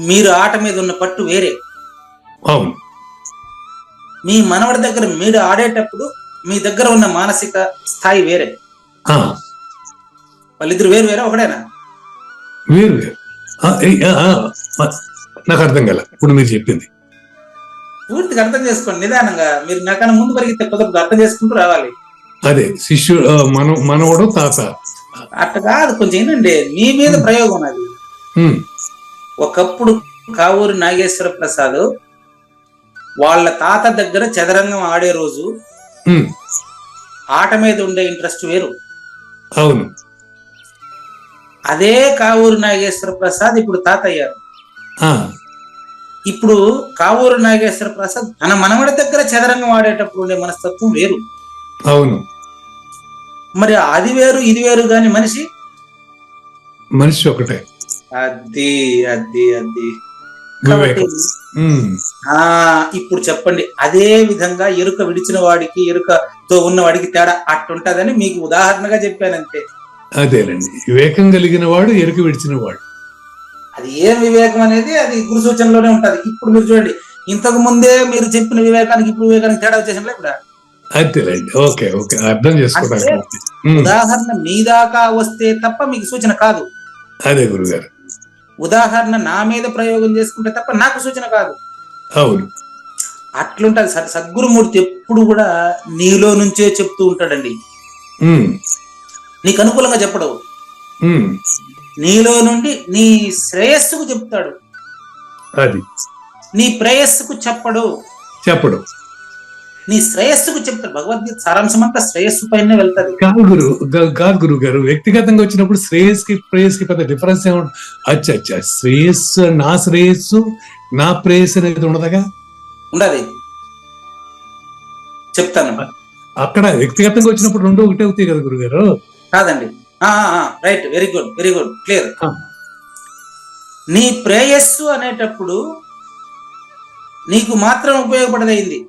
మీరు ఆట మీద ఉన్న పట్టు వేరే. అవును. మీ మనవడి దగ్గర మీరు ఆడేటప్పుడు మీ దగ్గర ఉన్న మానసిక స్థాయి వేరే. వాళ్ళిద్దరు వేరు వేరే, ఒకడేనా? వేరు వేరు. నాకు అర్థం కాల ఇప్పుడు మీరు చెప్పింది. పూర్తిగా అర్థం చేసుకోండి, నిదానంగా. మీరు నాకన్నా ముందు పరిగెత్తే కుదరదు, అర్థం చేసుకుంటూ రావాలి. అదే శిష్యుడు, మనవడు, తాత అట్లా కాదు, కొంచెం ఏంటంటే మీ మీద ప్రయోగం అది. ఒకప్పుడు కావూరి నాగేశ్వర ప్రసాద్ వాళ్ళ తాత దగ్గర చదరంగం ఆడే రోజు ఆట మీద ఉండే ఇంట్రెస్ట్ వేరు. అవును. అదే కావూరి నాగేశ్వర ప్రసాద్ ఇప్పుడు తాత అయ్యారు. ఇప్పుడు కావూరు నాగేశ్వర ప్రసాద్ తన మనవడి దగ్గర చదరంగం ఆడేటప్పుడు ఉండే మనస్తత్వం వేరు. అవును, మరి అది వేరు ఇది వేరు గాని మనిషి ఒకటే. అది అది అది కాబట్టి ఇప్పుడు చెప్పండి, అదే విధంగా ఎరుక విడిచిన వాడికి ఎరుకతో ఉన్న వాడికి తేడా అట్టుంటదని మీకు ఉదాహరణగా చెప్పానంతే. అదేనండి, వివేకం కలిగిన వాడు ఎరుక విడిచిన వాడు. అది ఏం వివేకం అనేది అది గురు సూచనలోనే ఉంటది. ఇప్పుడు మీరు చూడండి, ఇంతకు ముందే మీరు చెప్పిన వివేకానికి ఇప్పుడు వివేకానికి తేడా వచ్చేసిన ఇప్పుడు అదేలేండి. ఓకే ఓకే, అర్థం చేసుకోవడానికి ఉదాహరణ మీ దాకా వస్తే తప్ప మీకు సూచన కాదు. అదే గురుగారు, ఉదాహరణ నా మీద ప్రయోగం చేసుకుంటే తప్ప నాకు సూచన కాదు. అవును, అట్లుంటది. సద్గురుమూర్తి ఎప్పుడు కూడా నీలో నుంచే చెప్తూ ఉంటాడండి. నీకు అనుకూలంగా చెప్పడు, నీలో నుండి నీ శ్రేయస్సుకు చెప్తాడు. అది నీ ప్రేయస్సుకు చెప్పడు, నీ శ్రేయస్సుకు చెప్తాడు. భగవద్గీత సారాంశం అంతా శ్రేయస్సు పైనే వెళ్తాది. కాదు గురువు గారు, వ్యక్తిగతంగా వచ్చినప్పుడు శ్రేయస్కి ప్రేయస్కి పెద్ద డిఫరెన్స్ ఏముంది? అచ్చా, శ్రేయస్సు నా శ్రేయస్సు నా ప్రేయస్సు అనేది ఉండదుగా. ఉండదు, చెప్తాను. అక్కడ వ్యక్తిగతంగా వచ్చినప్పుడు రెండు ఒకటే అవుతాయి కదా గురుగారు? కాదండి, right, very good very good, clear. నీ ప్రేయస్సు అనేటప్పుడు నీకు మాత్రం ఉపయోగపడదయింది,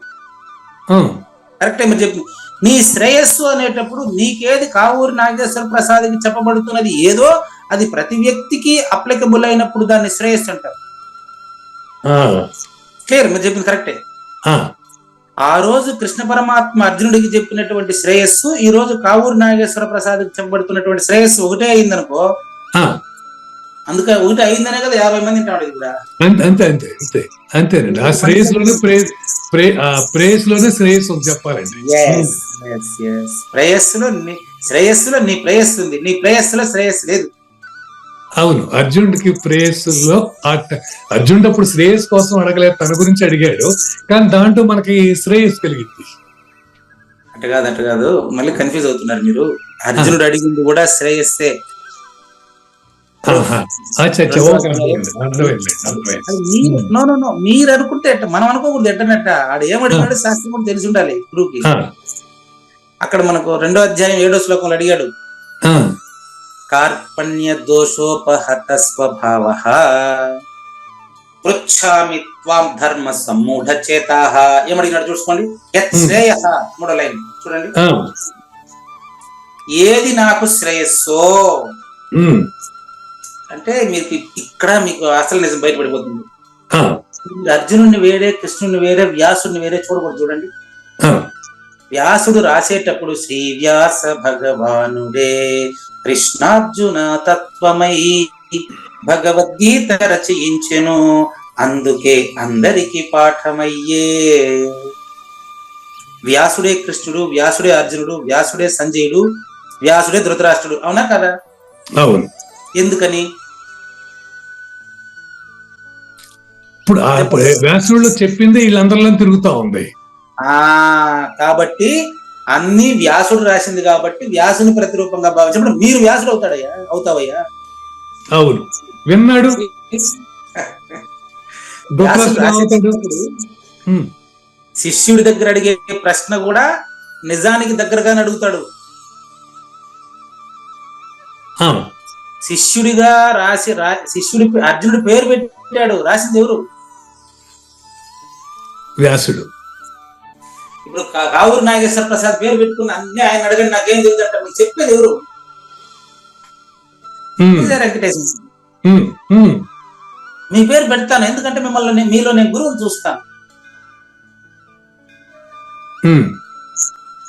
కరెక్టే మీరు చెప్పింది. నీ శ్రేయస్సు అనేటప్పుడు నీకేది కావూరి నాగేశ్వర ప్రసాద్కి చెప్పబడుతున్నది ఏదో అది ప్రతి వ్యక్తికి అప్లికబుల్ అయినప్పుడు దాన్ని శ్రేయస్సు అంటారు. క్లియర్, మీరు చెప్పింది కరెక్టే. ఆ రోజు కృష్ణ పరమాత్మ అర్జునుడికి చెప్పినటువంటి శ్రేయస్సు ఈ రోజు కావూరి నాగేశ్వర ప్రసాద్కి చెప్పబడుతున్నటువంటి శ్రేయస్సు ఒకటే అయిందనుకో, అందుకే ఒకటి అయిందనే కదా 50 మంది ఉంటాడు కూడా. అంతేనండి, ఆ శ్రేయస్సులోనే ప్రేయస్సులోనే శ్రేయస్సు చెప్పాలండి. శ్రేయస్సులో నీ ప్రేయస్సు ఉంది, నీ ప్రేయస్సులో శ్రేయస్సు లేదు. అవును, అర్జునుడికి ప్రేయస్సులో అర్జునుడు అప్పుడు శ్రేయస్ కోసం అడగలేదు, తన గురించి అడిగాడు, కానీ దాంట్లో మనకి శ్రేయస్సు కలిగింది. అటు కాదు, మళ్ళీ కన్ఫ్యూజ్ అవుతున్నారు మీరు. అర్జునుడు అడిగింది కూడా శ్రేయస్సే. మీరు అనుకుంటే మనం అనుకోకూడదు. ఎట్టనట్ట ఆడు ఏమడిగాడు శాస్త్రం కూడా తెలిసి ఉండాలి గురువుకి. అక్కడ మనకు 2వ అధ్యాయం 7వ శ్లోకంలో అడిగాడు, కార్పణ్య దోషోపహత స్వభావః పృచ్ఛామి త్వాం ధర్మ సమ్మూఢ చేతాః. ఏమడిగినాడు చూసుకోండి, యత్ శ్రేయః, 3వ లైన్ చూడండి. ఏది నాకు శ్రేయస్సో అంటే మీకు ఇక్కడ మీకు అసలు నిజం బయటపడిపోతుంది. అర్జునుడిని వేరే, కృష్ణుని వేరే, వ్యాసుడిని వేరే చూడకూడదు. చూడండి, వ్యాసుడు రాసేటప్పుడు శ్రీ వ్యాస భగవానుడే కృష్ణార్జున తత్వమై భగవద్గీత రచయించెను, అందుకే అందరికి పాఠమయ్యే. వ్యాసుడే కృష్ణుడు, వ్యాసుడే అర్జునుడు, వ్యాసుడే సంజయుడు, వ్యాసుడే ధృతరాష్ట్రుడు. అవునా కదా? అవును. ఎందుకని? ఇప్పుడు వ్యాసుడు చెప్పింది వీళ్ళందరిలో తిరుగుతా ఉంది కాబట్టి అన్ని వ్యాసుడు రాసింది కాబట్టి వ్యాసుని ప్రతిరూపంగా భావించినప్పుడు మీరు వ్యాసుడు అవుతావయ్యా. అవును, విన్నాడు. శిష్యుడి దగ్గర అడిగే ప్రశ్న కూడా నిజానికి దగ్గరగానే అడుగుతాడు. శిష్యుడిగా శిష్యుడి అర్జునుడి పేరు పెట్టాడు, రాసింది ఎవరు? వ్యాసుడు. ఇప్పుడు కావూరి నాగేశ్వర ప్రసాద్ పేరు పెట్టుకుని అన్ని ఆయన అడగండి నాకేం తెలియదంట, మీకు చెప్పేది ఎవరు? వెంకటేశ్వర. మీ పేరు పెడతాను ఎందుకంటే మిమ్మల్ని మీలో నేను గురువుని చూస్తాను.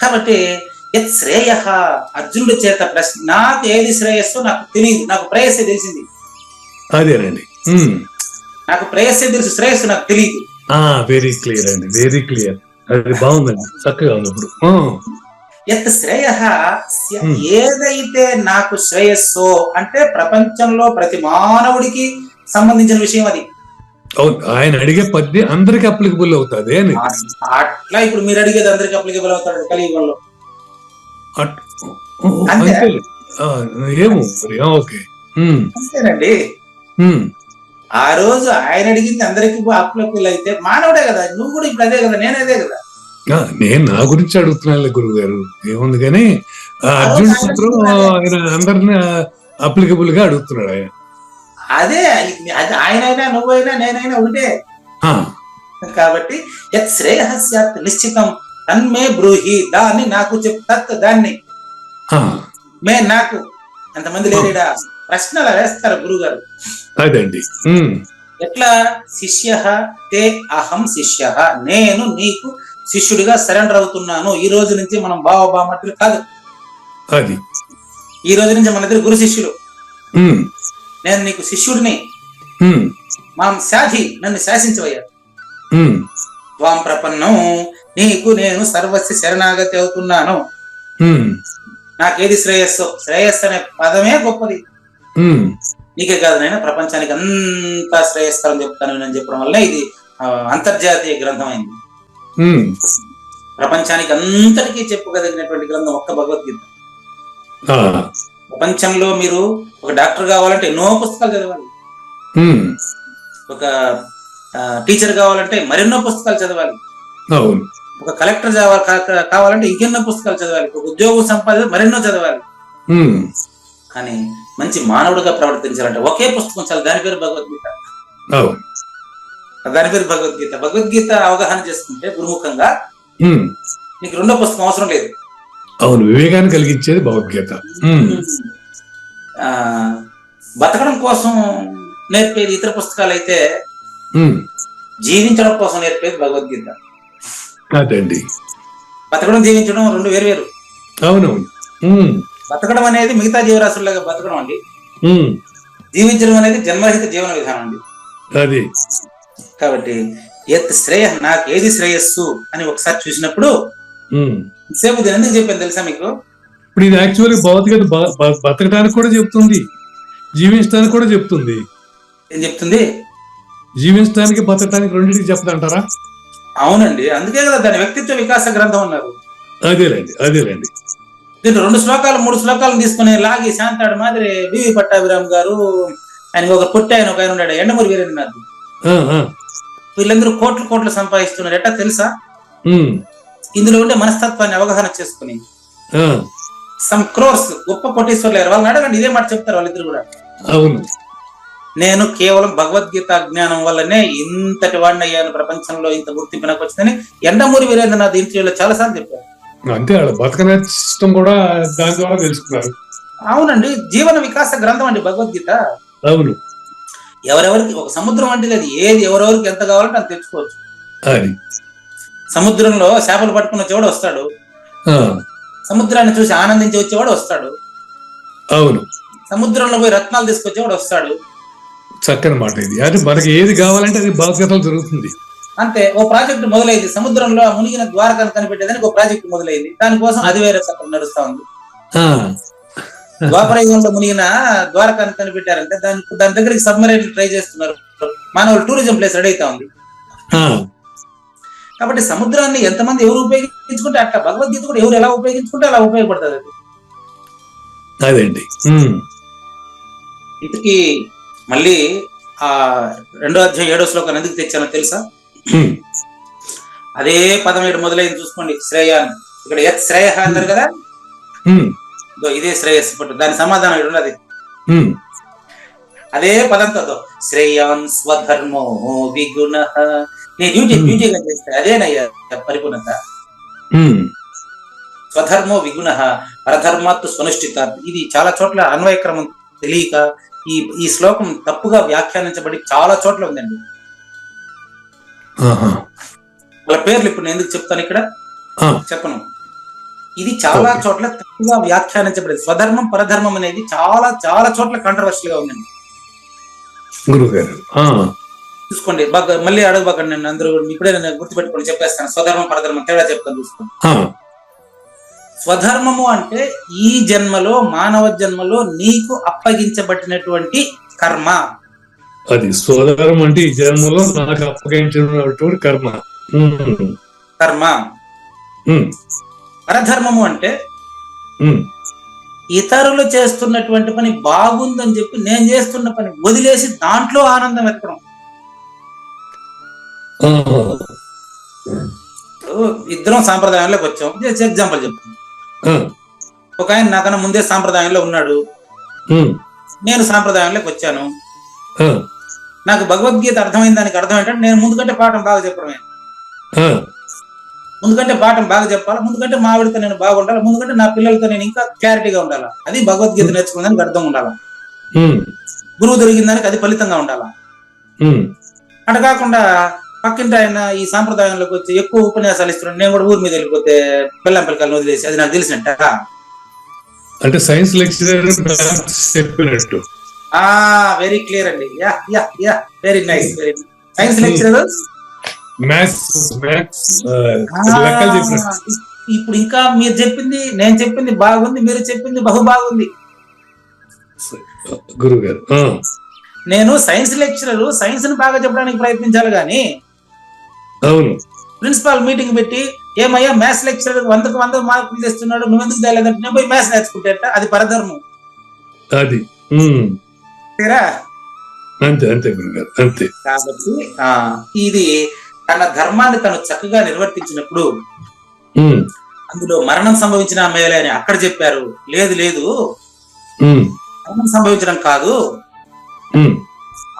కాబట్టి యత్ శ్రేయ, అర్జునుడి చేత ప్రశ్న, నాకు ఏది శ్రేయస్సో నాకు తెలియదు, నాకు ప్రేయస్సే తెలిసింది. అదేనండి, నాకు ప్రేయస్సే తెలుసు, శ్రేయస్సు నాకు తెలియదు. వెరీ క్లియర్ అండి, వెరీ క్లియర్. అది బాగుందండి, చక్కగా ఉంది. ఇప్పుడు యత్ శ్రేయ, ఏదైతే నాకు శ్రేయస్సో అంటే ప్రపంచంలో ప్రతి మానవుడికి సంబంధించిన విషయం అది. ఆయన అడిగే పద్ధతి అందరికి అప్లికబుల్ అవుతుంది. అట్లా ఇప్పుడు మీరు అడిగేది అందరికి అప్లికబుల్ అవుతాడు కలియుగంలో. ఏమో ఓకే, అంతేనండి. ఆ రోజు ఆయన అడిగింది అందరికీ అప్పులకి అయితే మానవుడే కదా, నువ్వు కూడా ఇప్పుడు అదే కదా, నేనేదే కదా. నేను నా గురించి అడుగుతున్నాను గురువు గారు, ఏముంది కానీ అర్జునుడు మాత్రం ఆయన అందరిని అప్లికబుల్ గా అడుగుతున్నాడు ఆయన. అదే అది ఆయనైనా నువ్వైనా నేనైనా ఒకటే. కాబట్టి యత్ శ్రేయస్యాత్ నిశ్చితం తన్మే బ్రూహి, దాన్ని నాకు చెప్తా, దాన్ని మే నాకు. ఎంతమంది లేడా ప్రశ్నలు వేస్తారు గురువు గారు. అదండి. ఎట్లా? శిష్య తే అహం శిష్య, నేను నీకు శిష్యుడిగా సరెండర్ అవుతున్నాను. ఈ రోజు నుంచి మనం బావబామట్లు కాదు, అది ఈ రోజు నుంచి మన ఇద్దరు గురు శిష్యులు. నేను నీకు శిష్యుడిని, మాం శాధి, నన్ను శాసించవయ్యా. త్వాం ప్రపన్నం, నీకు నేను సర్వస్య శరణాగతి అవుతున్నాను. నాకేది శ్రేయస్సు, శ్రేయస్సు అనే పదమే గొప్పది. నీకే కాదు నైనా ప్రపంచానికి అంతా శ్రేయస్కరం చెప్తాను నేను చెప్పడం వల్ల ఇది అంతర్జాతీయ గ్రంథం అయింది. ప్రపంచానికి అంతటికీ చెప్పుకోదగినటువంటి గ్రంథం ఒక్క భగవద్గీత. ప్రపంచంలో మీరు ఒక డాక్టర్ కావాలంటే ఎన్నో పుస్తకాలు చదవాలి, ఒక టీచర్ కావాలంటే మరెన్నో పుస్తకాలు చదవాలి, ఒక కలెక్టర్ కావాలంటే ఇంకెన్నో పుస్తకాలు చదవాలి, ఒక ఉద్యోగం సంపాదించాలి మరెన్నో చదవాలి. కానీ మంచి మానవుడిగా ప్రవర్తించాలంటే ఒకే పుస్తకం చాలు, దాని పేరు భగవద్గీత. దాని పేరు భగవద్గీత. భగవద్గీత అవగాహన చేసుకుంటే గురుముఖంగా నీకు రెండో పుస్తకం అవసరం లేదు. అవును, వివేకాన్ని కలిగించేది భగవద్గీత. బతకడం కోసం నేర్పేది ఇతర పుస్తకాలు అయితే, జీవించడం కోసం నేర్పేది భగవద్గీత. అదండి. బతకడం జీవించడం రెండు వేరు వేరు. అవునవును. బతకడం అనేది మిగతా జీవరాశుల్లాగా బతకడం అండి, జీవించడం అనేది జన్మరహిత జీవన విధానం అండి. అది కాబట్టి యత్ శ్రేయ, నాకు ఏది శ్రేయస్సు అని ఒకసారి చూసినప్పుడు సేపు దీని ఎందుకు చెప్పాను తెలుసా మీకు? ఇప్పుడు ఇది యాక్చువల్లీ భౌతికత బతకడానికి కూడా చెప్తుంది, జీవించడానికి కూడా చెప్తుంది. ఏం చెప్తుంది? జీవించడానికి బతకడానికి రెండింటికి చెప్తాంటారా? అవునండి, అందుకే కదా దాని వ్యక్తిత్వ వికాస గ్రంథం అన్నారు. అదేలేండి. దీంట్లో 2 శ్లోకాలు 3 శ్లోకాలను తీసుకుని లాగి శాంతాడు మాదిరి బివి పట్టాభిరామ్ గారు, ఆయన ఒక పొట్టి ఆయన ఒక ఆయన ఉన్నాడు, ఎండమూరి వీరేంద్రనాథ్, వీళ్ళందరూ కోట్లు సంపాదిస్తున్నారు. ఎట్టా తెలుసా? ఇందులో ఉండే మనస్తత్వాన్ని అవగాహన చేసుకుని సమ్ క్రోర్స్ గొప్ప కోటీశ్వర్లు వాళ్ళని అడగండి, ఇదే మాట చెప్తారు వాళ్ళిద్దరు కూడా. అవును, నేను కేవలం భగవద్గీత జ్ఞానం వల్లనే ఇంతటి వాడిని అయ్యాను, ప్రపంచంలో ఇంత గుర్తింపు నాకు వచ్చిందని ఎండమూరి వీరేంద్రనాథ్ ఇంటర్వ్యూలో చాలా సార్లు చెప్పారు. అంటే బతకనే సిస్టమ్ కూడా దాని ద్వారా తెలుసుకున్నారు. అవునండి, జీవన వికాస గ్రంథం అండి భగవద్గీత. అవును, ఎవరెవరికి ఒక సముద్రం అంటే అది ఏది ఎవరెవరికి ఎంత కావాలంటే అంత తెచ్చుకోవచ్చు. అది సముద్రంలో చేపలు పట్టుకుని వచ్చేవాడు వస్తాడు, సముద్రాన్ని చూసి ఆనందించి వచ్చేవాడు వస్తాడు, అవును, సముద్రంలో పోయి రత్నాలు తీసుకొచ్చేవాడు వస్తాడు. చక్కని మాట ఇది. అంటే మనకి ఏది కావాలంటే అది భగవద్గీతలో జరుగుతుంది. అంతే. ఓ ప్రాజెక్ట్ మొదలైంది, సముద్రంలో మునిగిన ద్వారకాన్ని కనిపెట్టేదానికి ఒక ప్రాజెక్ట్ మొదలైంది, దానికోసం అది వేరే చక్కగా నడుస్తా ఉంది. ద్వాపరయుగంలో మునిగిన ద్వారకాన్ని కనిపెట్టారంటే దాని దగ్గరికి సబ్మరైన్ ట్రై చేస్తున్నారు, మానవులు టూరిజం ప్లేస్ రెడీ అవుతా ఉంది. కాబట్టి సముద్రాన్ని ఎంతమంది ఎవరు ఉపయోగించుకుంటే అట్లా భగవద్గీత కూడా ఎవరు ఎలా ఉపయోగించుకుంటే అలా ఉపయోగపడుతుంది. అదండి. ఇంతకీ మళ్ళీ ఆ 2వ అధ్యాయం 7వ శ్లోకాన్ని ఎందుకు తెచ్చానో తెలుసా? అదే పదం ఇక్కడ మొదలైంది చూసుకోండి, శ్రేయాన్ని. ఇక్కడ యత్ శ్రేయ అన్నారు కదా, ఇదే శ్రేయస్సు పట్టు, దాని సమాధానం ఇక్కడ ఉన్నది. అదే పదంతో శ్రేయాన్ స్వధర్మో విగుణ, నీ డ్యూటీగా చేస్తే అదేనయ్యా పరిపూర్ణత. స్వధర్మో విగుణ పరధర్మాత్ స్వనుష్ఠితాత్. ఇది చాలా చోట్ల అన్వయక్రమం తెలియక ఈ శ్లోకం తప్పుగా వ్యాఖ్యానించబడి చాలా చోట్ల ఉందండి. వాళ్ళ పేర్లు ఇప్పుడు నేను ఎందుకు చెప్తాను ఇక్కడ చెప్పను. ఇది చాలా చోట్ల తప్పుగా వ్యాఖ్యానించబడింది. స్వధర్మం పరధర్మం అనేది చాలా చాలా చోట్ల కాంట్రవర్షియల్ గా ఉందండి. చూసుకోండి, బాగా మళ్ళీ అడగబాకండి, నేను అందరూ ఇప్పుడే నేను గుర్తుపెట్టుకొని చెప్పేస్తాను. స్వధర్మం పరధర్మం తేడా చెప్తాను చూసుకోండి. స్వధర్మము అంటే ఈ జన్మలో మానవ జన్మలో నీకు అప్పగించబడినటువంటి కర్మ. అది స్వధర్మం అంటే ఈ జన్మలో నాకు అప్పగించినటువంటి కర్మ. పరధర్మము అంటే ఇతరులు చేస్తున్నటువంటి పని బాగుందని చెప్పి నేను చేస్తున్న పని వదిలేసి దాంట్లో ఆనందం వెతకడం. ఇద్దరం సాంప్రదాయంలోకి వచ్చాం. ఎగ్జాంపుల్ చెప్తాను. ఒక ఆయన నాకన్నా ముందే సాంప్రదాయంలో ఉన్నాడు, నేను సాంప్రదాయంలోకి వచ్చాను. నాకు భగవద్గీత అర్థమైన దానికి అర్థం ఏంటంటే నేను ముందుకంటే పాఠం బాగా చెప్పడమే. ముందుకంటే పాఠం బాగా చెప్పాలా, ముందుకంటే మా ఆవిడతో నేను బాగుండాలి, ముందుకంటే నా పిల్లలతో నేను ఇంకా క్లారిటీగా ఉండాలా. అది భగవద్గీత నేర్చుకునేదానికి అర్థం ఉండాలా. గురువు దొరికిన దానికి అది ఫలితంగా ఉండాలా. అటు కాకుండా పక్కింటి ఆయన ఈ సాంప్రదాయంలోకి వచ్చి ఎక్కువ ఉపన్యాసాలు ఇస్తున్నాడు, నేను కూడా ఊరి మీద వెళ్ళిపోతే పిల్లం పిల్లకాయలను వదిలేసి అది నాకు తెలిసినట్ట. అంటే సైన్స్ లెక్చరర్ చెప్పినట్టు. వెరీ క్లియర్ అండి. Yeah yeah yeah very nice, very nice. Science lecturer ఇప్పుడు ఇంకా మీరు చెప్పింది నేను చెప్పింది బాగుంది, మీరు చెప్పింది బహు బాగుంది. గురువు గారు నేను సైన్స్ లెక్చరర్, సైన్స్ ని బాగా చెప్పడానికి ప్రయత్నించాలి కానీ అవును ప్రిన్సిపాల్ మీటింగ్ పెట్టి ఏమయ్యా మ్యాథ్స్ లెక్చరర్ 100కు 100 మార్కులు తెస్తున్నాడు, నువ్వు ఎందుకు తేలేదంటే నేను పోయి మ్యాథ్స్ నేర్చుకుంటేట అది పరధర్మం. అది అంతే అంతే గురుగారు అంతే. కాబట్టి ఇది తన ధర్మాన్ని తను చక్కగా నిర్వర్తించినప్పుడు అందులో మరణం సంభవించిన మేలే అని అక్కడ చెప్పారు. లేదు లేదు, మరణం సంభవించడం కాదు,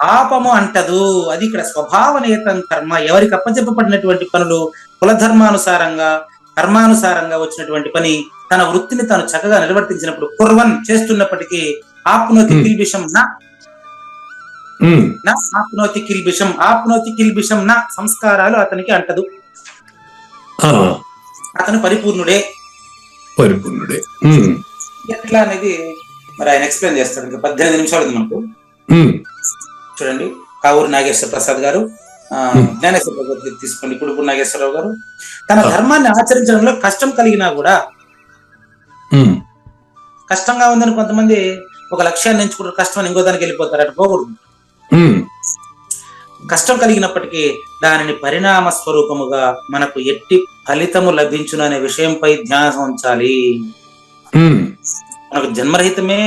పాపము అంటదు. అది ఇక్కడ స్వభావనియతం కర్మ. ఎవరికి అప్పచెప్పబడినటువంటి పనులు కులధర్మానుసారంగా కర్మానుసారంగా వచ్చినటువంటి పని తన వృత్తిని తాను చక్కగా నిర్వర్తించినప్పుడు కుర్వన్ చేస్తున్నప్పటికీ ఆప్నోతి కిల్బిషం నా ఆప్నోతి కిల్బిషం, ఆప్నోతి కిల్బిషం నా సంస్కారాలు అతనికి అంటదు. అతను పరిపూర్ణుడే. పరిపూర్ణుడే ఎట్లా అనేది మరి ఆయన ఎక్స్ప్లెయిన్ చేస్తాడు. ఇంకా 18 నిమిషాలు ఉంది మనకు. చూడండి, కావూరు నాగేశ్వర ప్రసాద్ గారు జ్ఞానేశ్వర భగవద్గీత తీసుకోండి. ఇప్పుడు నాగేశ్వరరావు గారు తన ధర్మాన్ని ఆచరించడంలో కష్టం కలిగినా కూడా, కష్టంగా ఉందని కొంతమంది ఒక లక్ష్యాన్ని ఎంచుకుంటారు, కష్టం ఇంకో దానికి వెళ్ళిపోతారు, అటు పోకూడదు. కష్టం కలిగినప్పటికీ దానిని పరిణామ స్వరూపముగా మనకు ఎట్టి ఫలితము లభించును అనే విషయంపై ధ్యానం ఉంచాలి. మనకు జన్మరహితమే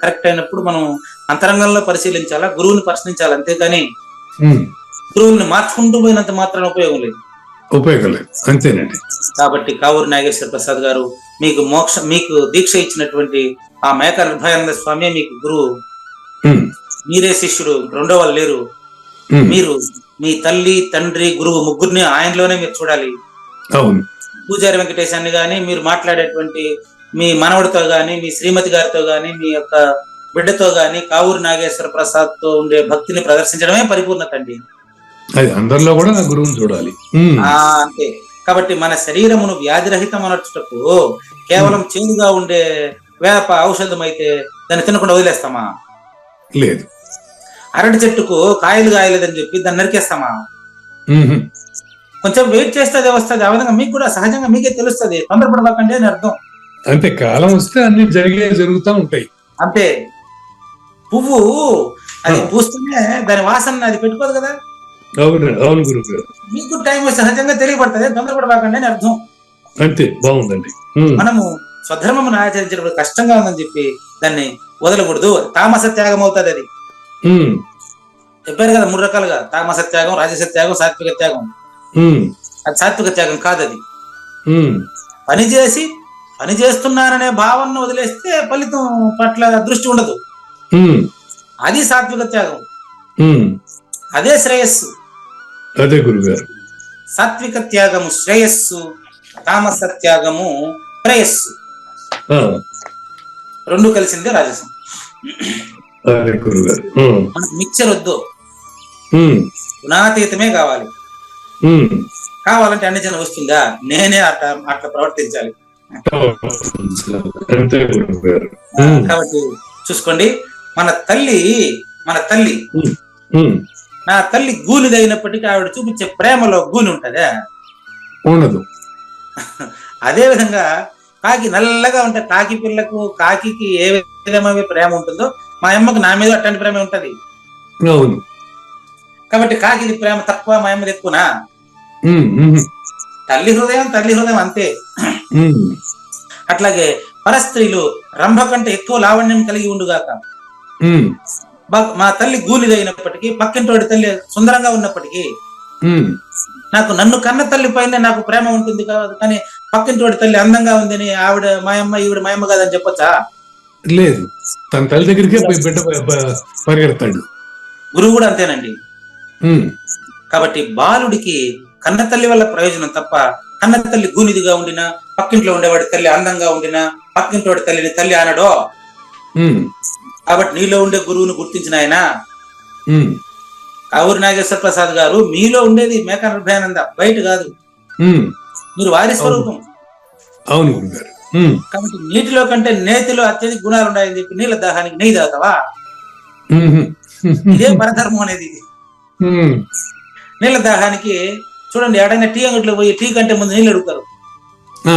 కరెక్ట్ అయినప్పుడు మనం అంతరంగంలో పరిశీలించాలా, గురువుని ప్రశ్నించాలి. అంతేకాని గురువుని మార్చుకుంటూ పోయినంత మాత్రం ఉపయోగం లేదు. ఉపయోగం లేదు, అంతేనండి. కాబట్టి కావూరు నాగేశ్వర ప్రసాద్ గారు మీకు దీక్ష ఇచ్చినటువంటి ఆ మేక నిర్భయానంద స్వామి మీకు గురువు, మీరే శిష్యుడు, రెండో వాళ్ళు లేరు. మీరు మీ తల్లి తండ్రి గురువు ముగ్గురిని ఆయనలోనే మీరు చూడాలి. పూజారి వెంకటేశాన్ని గాని, మీరు మాట్లాడేటువంటి మీ మనవడితో గాని, మీ శ్రీమతి గారితో గాని, మీ యొక్క బిడ్డతో గాని కావూరు నాగేశ్వర ప్రసాద్ తో ఉండే భక్తిని ప్రదర్శించడమే పరిపూర్ణత అండి. అందరిలో కూడా గురువుని చూడాలి. అంతే. కాబట్టి మన శరీరమును వ్యాధిరహితం అనర్చుటకు కేవలం చేదుగా ఉండే వేప ఔషధం అయితే దాన్ని తినకుండా వదిలేస్తామా? లేదు. అరటి చెట్టుకు కాయలు కాయలేదని చెప్పి దాన్ని నరికేస్తామా? కొంచెం వెయిట్ చేస్తే అది వస్తుంది. ఆ విధంగా మీకు కూడా సహజంగా మీకే తెలుస్తుంది, తొందరపడబాకండి అని అర్థం. అంతే, కాలం వస్తే అన్ని జరుగుతూ ఉంటాయి. అంతే. పువ్వు అది పూస్తేనే దాని వాసన అది పెట్టుకోదు కదా. అవును అవును గురువు గారు, మీకు టైం సహజంగా తెలియబడుతుంది, తొందరపడబాకండి అని అర్థం. అంతే, బాగుందండి. మనము స్వధర్మమును ఆచరించినప్పుడు కష్టంగా ఉందని చెప్పి దాన్ని వదలకూడదు. తామస త్యాగం అవుతుంది. అది చెప్పారు కదా 3 రకాలుగా: తామస త్యాగం, రాజస త్యాగం, సాత్విక త్యాగం. అది సాత్విక త్యాగం కాదు. అది పని చేస్తున్నారనే భావనను వదిలేస్తే ఫలితం పట్ల దృష్టి ఉండదు. అది సాత్విక త్యాగం, అదే శ్రేయస్సు. అదే గురుగారు. సాత్విక త్యాగము శ్రేయస్సు, తామస త్యాగము ప్రేయస్సు. రెండు కలిసిందే రాజసం. మనకు మిక్చర్ వద్దు, గుణాతీతమే కావాలి. కావాలంటే అన్ని జనం వస్తుందా? నేనే అట్లా ప్రవర్తించాలి. కాబట్టి చూసుకోండి, మన తల్లి నా తల్లి గూనిది అయినప్పటికీ ఆవిడ చూపించే ప్రేమలో గూని ఉంటదా? ఉండదు. అదే విధంగా కాకి నల్లగా ఉంటే కాకి పిల్లకు కాకి ఏ విధమైన ప్రేమ ఉంటుందో మా అమ్మకు నా మీద అట్లాంటి ప్రేమ ఉంటది. కాబట్టి కాకి ప్రేమ తక్కువ, మా అమ్మది ఎక్కువనా? తల్లి హృదయం అంతే. అట్లాగే పరస్త్రీలు రంభ కంటే ఎక్కువ లావణ్యం కలిగి ఉండుగాక. ఉమ్, మా తల్లి గూలిదైనప్పటికీ, పక్కింటోడి తల్లి సుందరంగా ఉన్నప్పటికీ, ఉమ్. నన్ను కన్న తల్లి పైన నాకు ప్రేమ ఉంటుంది కాదు, కానీ పక్కింటోడి తల్లి అందంగా ఉందని ఆవిడ మాయమ్మ ఈవిడ మాయమ్మ కాదని చెప్పొచ్చా? లేదు, తన తల్లి దగ్గరికే పోయి బిడ్డ పరిగెడతాడు. గురువు కూడా అంతేనండి. ఉమ్, కాబట్టి బాలుడికి కన్న తల్లి వల్ల ప్రయోజనం తప్ప, కన్న తల్లి గూనిదిగా ఉండినా, పక్కింట్లో ఉండేవాడి తల్లి అందంగా ఉండినా, పక్కింటోడి తల్లిని తల్లి అనడో. ఉమ్, కాబట్టి నీలో ఉండే గురువును గుర్తించిన ఆయన ఉమ్, కావూరి నాగేశ్వర ప్రసాద్ గారు, మీలో ఉండేది మేకా నిర్భయానంద, బయట కాదు. ఉమ్. మీరు వారి స్వరూపం. అవును గురుగారు. ఉమ్, కాబట్టి నీటిలో కంటే నేతిలో అత్యధిక గుణాలు ఉన్నాయని చెప్పి నీళ్ళ దాహానికి నెయ్యి తాగుతావా? ఉమ్, ఇదే పరధర్మం అనేది. ఉమ్. నీళ్ళ దాహానికి చూడండి, ఎడైనా టీ అంగట్లో పోయి టీ కంటే ముందు నీళ్ళు అడుగుతారు. ఆ,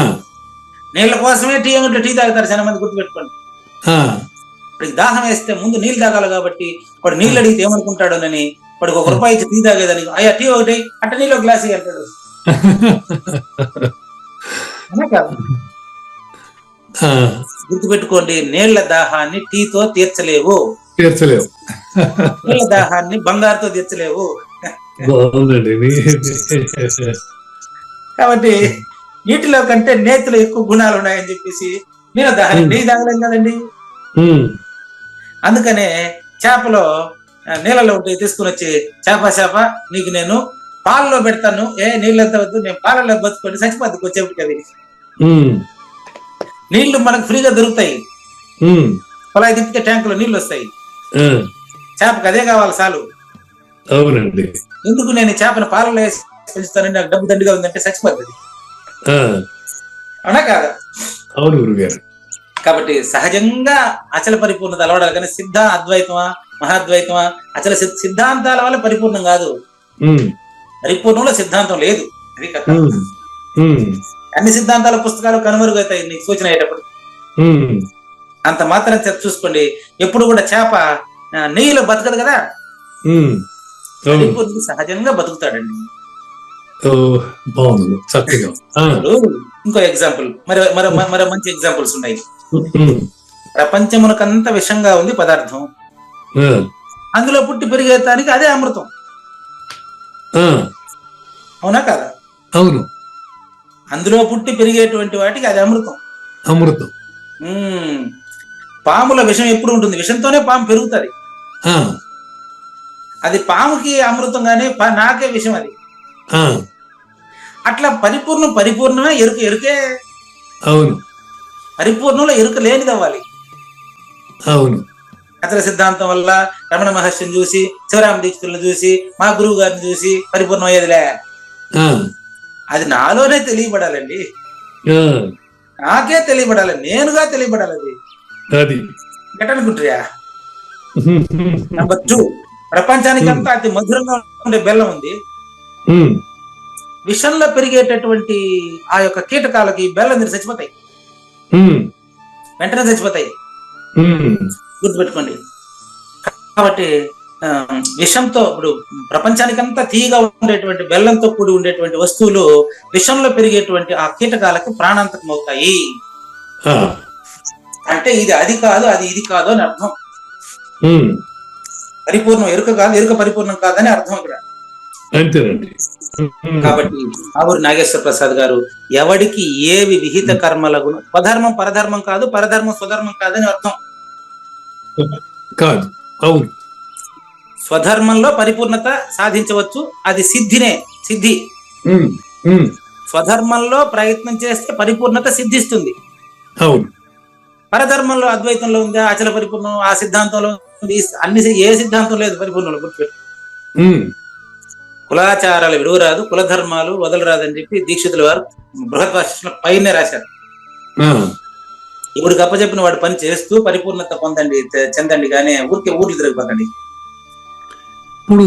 నీళ్ళ కోసమే టీ అంగట్లో టీ తాగుతారు చాలా మంది, గుర్తుపెట్టుకోండి. ఆ. వాడికి దాహం వేస్తే ముందు నీళ్ళు తాగాలి కాబట్టి, వాడు నీళ్ళు అడిగితే ఏమనుకుంటాడోనని వాడికి ₹1 ఇచ్చి టీ తాగేదని, అయ్యా టీ ఒకటి అంటే నీళ్ళు ఒక గ్లాస్ వెళ్తాడు. ఆ, గుర్తుపెట్టుకోండి, నీళ్ల దాహాన్ని టీతో తీర్చలేవు, తీర్చలేవు. నీళ్ల దాహాన్ని బంగారుతో తీర్చలేవు. బాగుందండి. కాబట్టి నీటిలో కంటే నేతిలో ఎక్కువ గుణాలు ఉన్నాయని చెప్పేసి నీళ్ళ దాహాన్ని నెయ్యి తాగలేం కదండి. ఉమ్, అందుకనే చేపలో నీళ్ళలో ఉంటే తీసుకుని వచ్చి, చేప నీకు నేను పాలలో పెడతాను, నీళ్ళంతా వద్దు, నేను పాలలో బతుకొని చచ్చిపోద్ది వచ్చేప్పటికి. అది ఉమ్, నీళ్లు మనకు ఫ్రీగా దొరుకుతాయి, ఉమ్. పొలాయి తిప్పితే ట్యాంకులో నీళ్లు వస్తాయి. ఆ, చేపకు అదే కావాలి చాలు. అవునండి. ఎందుకు నేను చేపను పాలలో వేసి పెంచుతానని, నాకు డబ్బు దండిగా ఉందంటే చచ్చిపోతుంది. ఆ, అవునా కాదా? అవును గురుగారు. కాబట్టి సహజంగా అచల పరిపూర్ణత అలవడాలి, కానీ సిద్ధ అద్వైతమా మహాద్వైతమా అచల సిద్ధాంతాల వల్ల పరిపూర్ణం కాదు. ఉమ్, పరిపూర్ణంలో సిద్ధాంతం లేదు, అది కథ. ఉమ్, ఉమ్, అన్ని సిద్ధాంతాల పుస్తకాలు కనుమరుగవుతాయి నీకు సూచన అయ్యేటప్పుడు. ఉమ్. అంత మాత్రం చూసుకోండి, ఎప్పుడు కూడా చేప నెయ్యిలో బతకదు కదా, ఉమ్, అవును. పరిపూర్ణుడు సహజంగా బతుకుతాడండి. ఓ, బాగుంది, చక్కగా. ఆ, ఇంకో ఎగ్జాంపుల్, మరి మంచి ఎగ్జాంపుల్స్ ఉన్నాయి. ఉమ్, ప్రపంచమునకంత విషంగా ఉంది పదార్థం, ఆ, అందులో పుట్టి పెరిగేదానికి అదే అమృతం. ఆ, అవునా కాదా? అవును, అందులో పుట్టి పెరిగేటువంటి వాటికి అది అమృతం. అమృతం. పాముల విషం ఎప్పుడు ఉంటుంది, విషంతోనే పాము పెరుగుతుంది. ఆ, అది పాముకి అమృతంగానే నాకే విషం అది. ఆ, అట్లా పరిపూర్ణమే ఎరుకే. అవును, పరిపూర్ణంలో ఎరుక లేనిది అవ్వాలి. అవును. అతల సిద్ధాంతం వల్ల రమణ మహర్షిని చూసి, శివరామ దీక్షితులను చూసి, మా గురువు గారిని చూసి పరిపూర్ణం అయ్యేదిలే. ఆ, అది నాలోనే తెలియబడాలండి, ఆ, నాకే తెలియబడాలి, నేనుగా తెలియబడాలి. అది అది ఎటనుకుంటారా? నెంబర్ 2, ప్రపంచానికంతా అతి మధురంగా ఉండే బెల్లం ఉంది. ఉమ్, విషంలో పెరిగేటటువంటి ఆ యొక్క కీటకాలకి బెల్లం తిని చచ్చిపోతాయి, ఉమ్, వెంటనే చచ్చిపోతాయి. ఉమ్. గుర్తుపెట్టుకోండి. కాబట్టి విషంతో, ఇప్పుడు ప్రపంచానికంతా తీయగా ఉండేటువంటి బెల్లంతో కూడి ఉండేటువంటి వస్తువులు విషంలో పెరిగేటువంటి ఆ కీటకాలకి ప్రాణాంతకం అవుతాయి. ఆ, అంటే ఇది అది కాదు, అది ఇది కాదు అని అర్థం. ఉమ్, పరిపూర్ణం ఎరుక కాదు, ఎరుక పరిపూర్ణం కాదని అర్థం ఇక్కడ. అంతేనండి. కాబట్టి కావూరి నాగేశ్వర ప్రసాద్ గారు, ఎవడికి ఏవి విహిత కర్మలకు, స్వధర్మం పరధర్మం కాదు, పరధర్మం స్వధర్మం కాదని అర్థం కాదు. అవును, స్వధర్మంలో పరిపూర్ణత సాధించవచ్చు, అది సిద్ధి. ఉమ్, ఉమ్, స్వధర్మంలో ప్రయత్నం చేస్తే పరిపూర్ణత సిద్ధిస్తుంది. అవును, పరధర్మంలో అద్వైతంలో ఉందా అచల పరిపూర్ణం, ఆ సిద్ధాంతంలో ఉంది, ఏ సిద్ధాంతం లేదు పరిపూర్ణంలో. గుర్తుపెట్టు, ఉమ్, కులాచారాలు విడువరాదు, కులధర్మాలు వదలరాదని చెప్పి దీక్షితుల వారు బృహద్భాషలో పైనే రాశారు. ఆ, ఇప్పుడు గప్పచెప్పిన వాడు పని చేస్తూ పరిపూర్ణత చెందండి, కానీ ఊర్లు తిరగపోకండి. ఇప్పుడు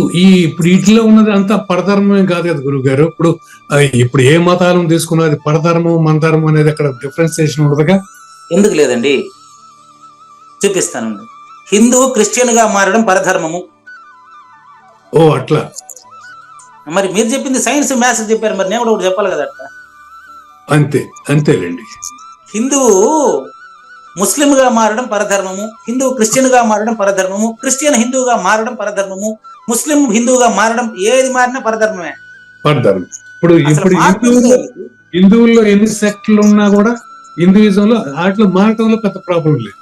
వీటిలో ఉన్నది అంతా పరధర్మమే కాదు కదా గురువు గారు. ఇప్పుడు ఏ మతాలను తీసుకున్నా అది పరధర్మం మన ధర్మం అనేది అక్కడ డిఫరెన్సియేషన్ ఉండదుగా. ఎందుకు లేదండి, చూపిస్తాను. హిందువు క్రిస్టియన్ గా మారడం పరధర్మము. ఓ, అట్లా. మరి మీరు చెప్పింది సైన్స్ మ్యాథ్స్ చెప్పారు, మరి నేను కూడా ఒకటి చెప్పాలి కదా. అట్లా అంతేలేండి. హిందువు ముస్లింగా మారడం పరధర్మము, హిందువు క్రిస్టియన్గా మారడం పరధర్మము, క్రిస్టియన్ హిందువుగా మారడం పరధర్మము, ముస్లిం హిందువుగా మారడం, ఏది మారినా పరధర్మమే. పడతారు. ఇప్పుడు అసలు మార్పు హిందువుల్లో ఎన్ని సెక్టులు ఉన్నా కూడా హిందూయిజంలో వాటిలో మారటంలో పెద్ద ప్రాబ్లం లేదు.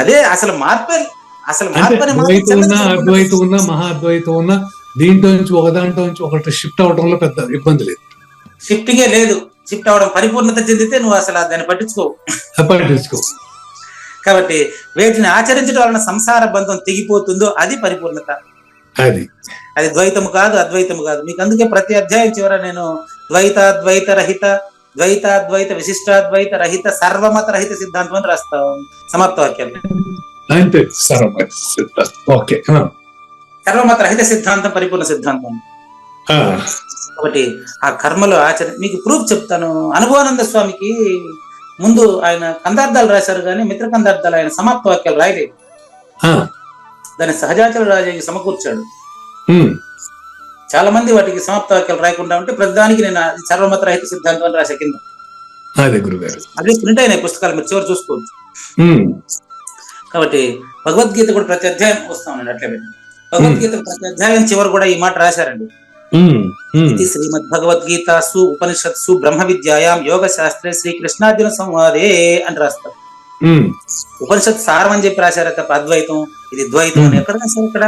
అదే అసలు మార్పే. అసలు అద్వైతం ఉన్నా, అద్వైతం ఉన్నా, మహా అద్వైతం ఉన్నా దీంట్లో నుంచి ఒక దాంట్లో నుంచి ఒకటి షిఫ్ట్ అవడంలో పెద్ద ఇబ్బంది లేదు. షిఫ్టింగే లేదు. షిఫ్ట్ అవడం పరిపూర్ణత చెందితే నువ్వు అసలు దాన్ని పట్టించుకో. కాబట్టి వీటిని ఆచరించడం వలన సంసార బంధం తెగిపోతుందో అది పరిపూర్ణత. అది ద్వైతము కాదు, అద్వైతము కాదు. మీకు అందుకే ప్రతి అధ్యాయం చివర నేను ద్వైతాద్వైత రహిత, ద్వైతాద్వైత విశిష్టాద్వైత రహిత, సర్వమత రహిత సిద్ధాంతం అని రాస్తాం సమాప్త వాక్యాలు. సర్వమత రహిత సిద్ధాంతం పరిపూర్ణ సిద్ధాంతం. కాబట్టి ఆ కర్మలో మీకు ప్రూఫ్ చెప్తాను. అనుభవానంద స్వామికి ముందు ఆయన కందార్థాలు రాశారు కానీ మిత్ర కందార్థాలు ఆయన సమాప్త వాక్యాలు రాయలేదు. దాన్ని సహజాచల రాజయ్య సమకూర్చాడు. చాలా మంది వాటికి సమాప్త వాక్యాలు రాయకుండా ఉంటే ప్రతిదానికి నేను సర్వమత రహిత సిద్ధాంతం అని రాసే కింద అదే ప్రింట్ అయిన పుస్తకాలు మీరు చివరి చూసుకోవచ్చు. కాబట్టి భగవద్గీత కూడా ప్రతి అధ్యాయం వస్తామండి. అట్లే భగవద్గీత ప్రతి అధ్యాయం చివరి కూడా ఈ మాట రాశారండి. శ్రీమద్ భగవద్గీతాసు ఉపనిషత్సు బ్రహ్మ విద్యాయాం యోగ శాస్త్రే శ్రీకృష్ణార్జున సంవాదే అని రాస్తారు. ఉపనిషత్ సారం అని చెప్పి రాశారు తప్ప అద్వైతం ఇది ద్వైతం అని ఎక్కడ రాశారు? ఇక్కడ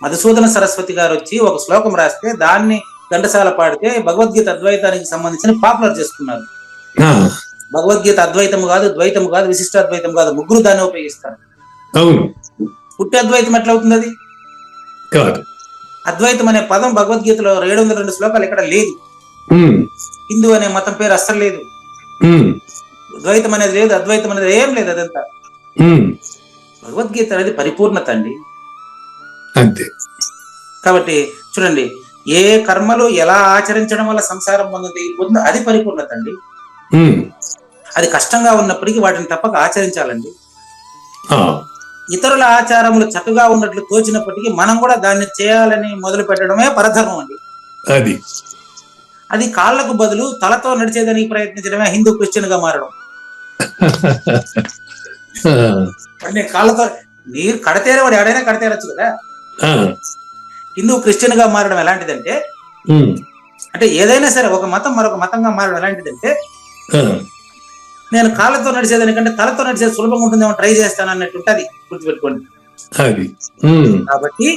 మధుసూదన సరస్వతి గారు వచ్చి ఒక శ్లోకం రాస్తే దాన్ని ఘంటసాల పాడితే భగవద్గీత అద్వైతానికి సంబంధించిన పాపులర్ చేసుకున్నారు. భగవద్గీత అద్వైతము కాదు, ద్వైతము కాదు, విశిష్టాద్వైతం కాదు, ముగ్గురు దాన్ని ఉపయోగిస్తారు. పుట్టి అద్వైతం ఎట్లా అవుతుంది? అది అద్వైతం అనే పదం భగవద్గీతలో 702 శ్లోకాలు ఎక్కడ లేదు. హిందూ అనే మతం పేరు అస్సలు లేదు. ద్వైతం అనేది లేదు, అద్వైతం అనేది ఏం లేదు. అదంతా భగవద్గీత అనేది పరిపూర్ణత అండి. అంతే. కాబట్టి చూడండి, ఏ కర్మలు ఎలా ఆచరించడం వల్ల సంసారం పొందుతుందో అది పరిపూర్ణత అండి. అది కష్టంగా ఉన్నప్పటికీ వాటిని తప్పక ఆచరించాలండి. ఇతరుల ఆచారములు చక్కగా ఉన్నట్లు తోచినప్పటికీ మనం కూడా దాన్ని చేయాలని మొదలు పెట్టడమే పరధర్మం అండి. అది కాళ్లకు బదులు తలతో నడిచేదానికి ప్రయత్నించడమే హిందూ క్రిస్టియన్ గా మారడం. కాళ్ళతో నీరు కడతేరే వాడు ఎవడైనా కడతేరచ్చు కదా. హిందూ క్రిస్టియన్ గా మారడం ఎలాంటిదంటే, అంటే ఏదైనా సరే ఒక మతం మరొక మతంగా మారడం ఎలాంటిదంటే, నేను కాళ్ళతో నడిచేదానికంటే తలతో నడిచేది సులభంగా ఉంటుందేమో ట్రై చేస్తాను అన్నట్టు ఉంటది. గుర్తుపెట్టుకోండి. కాబట్టి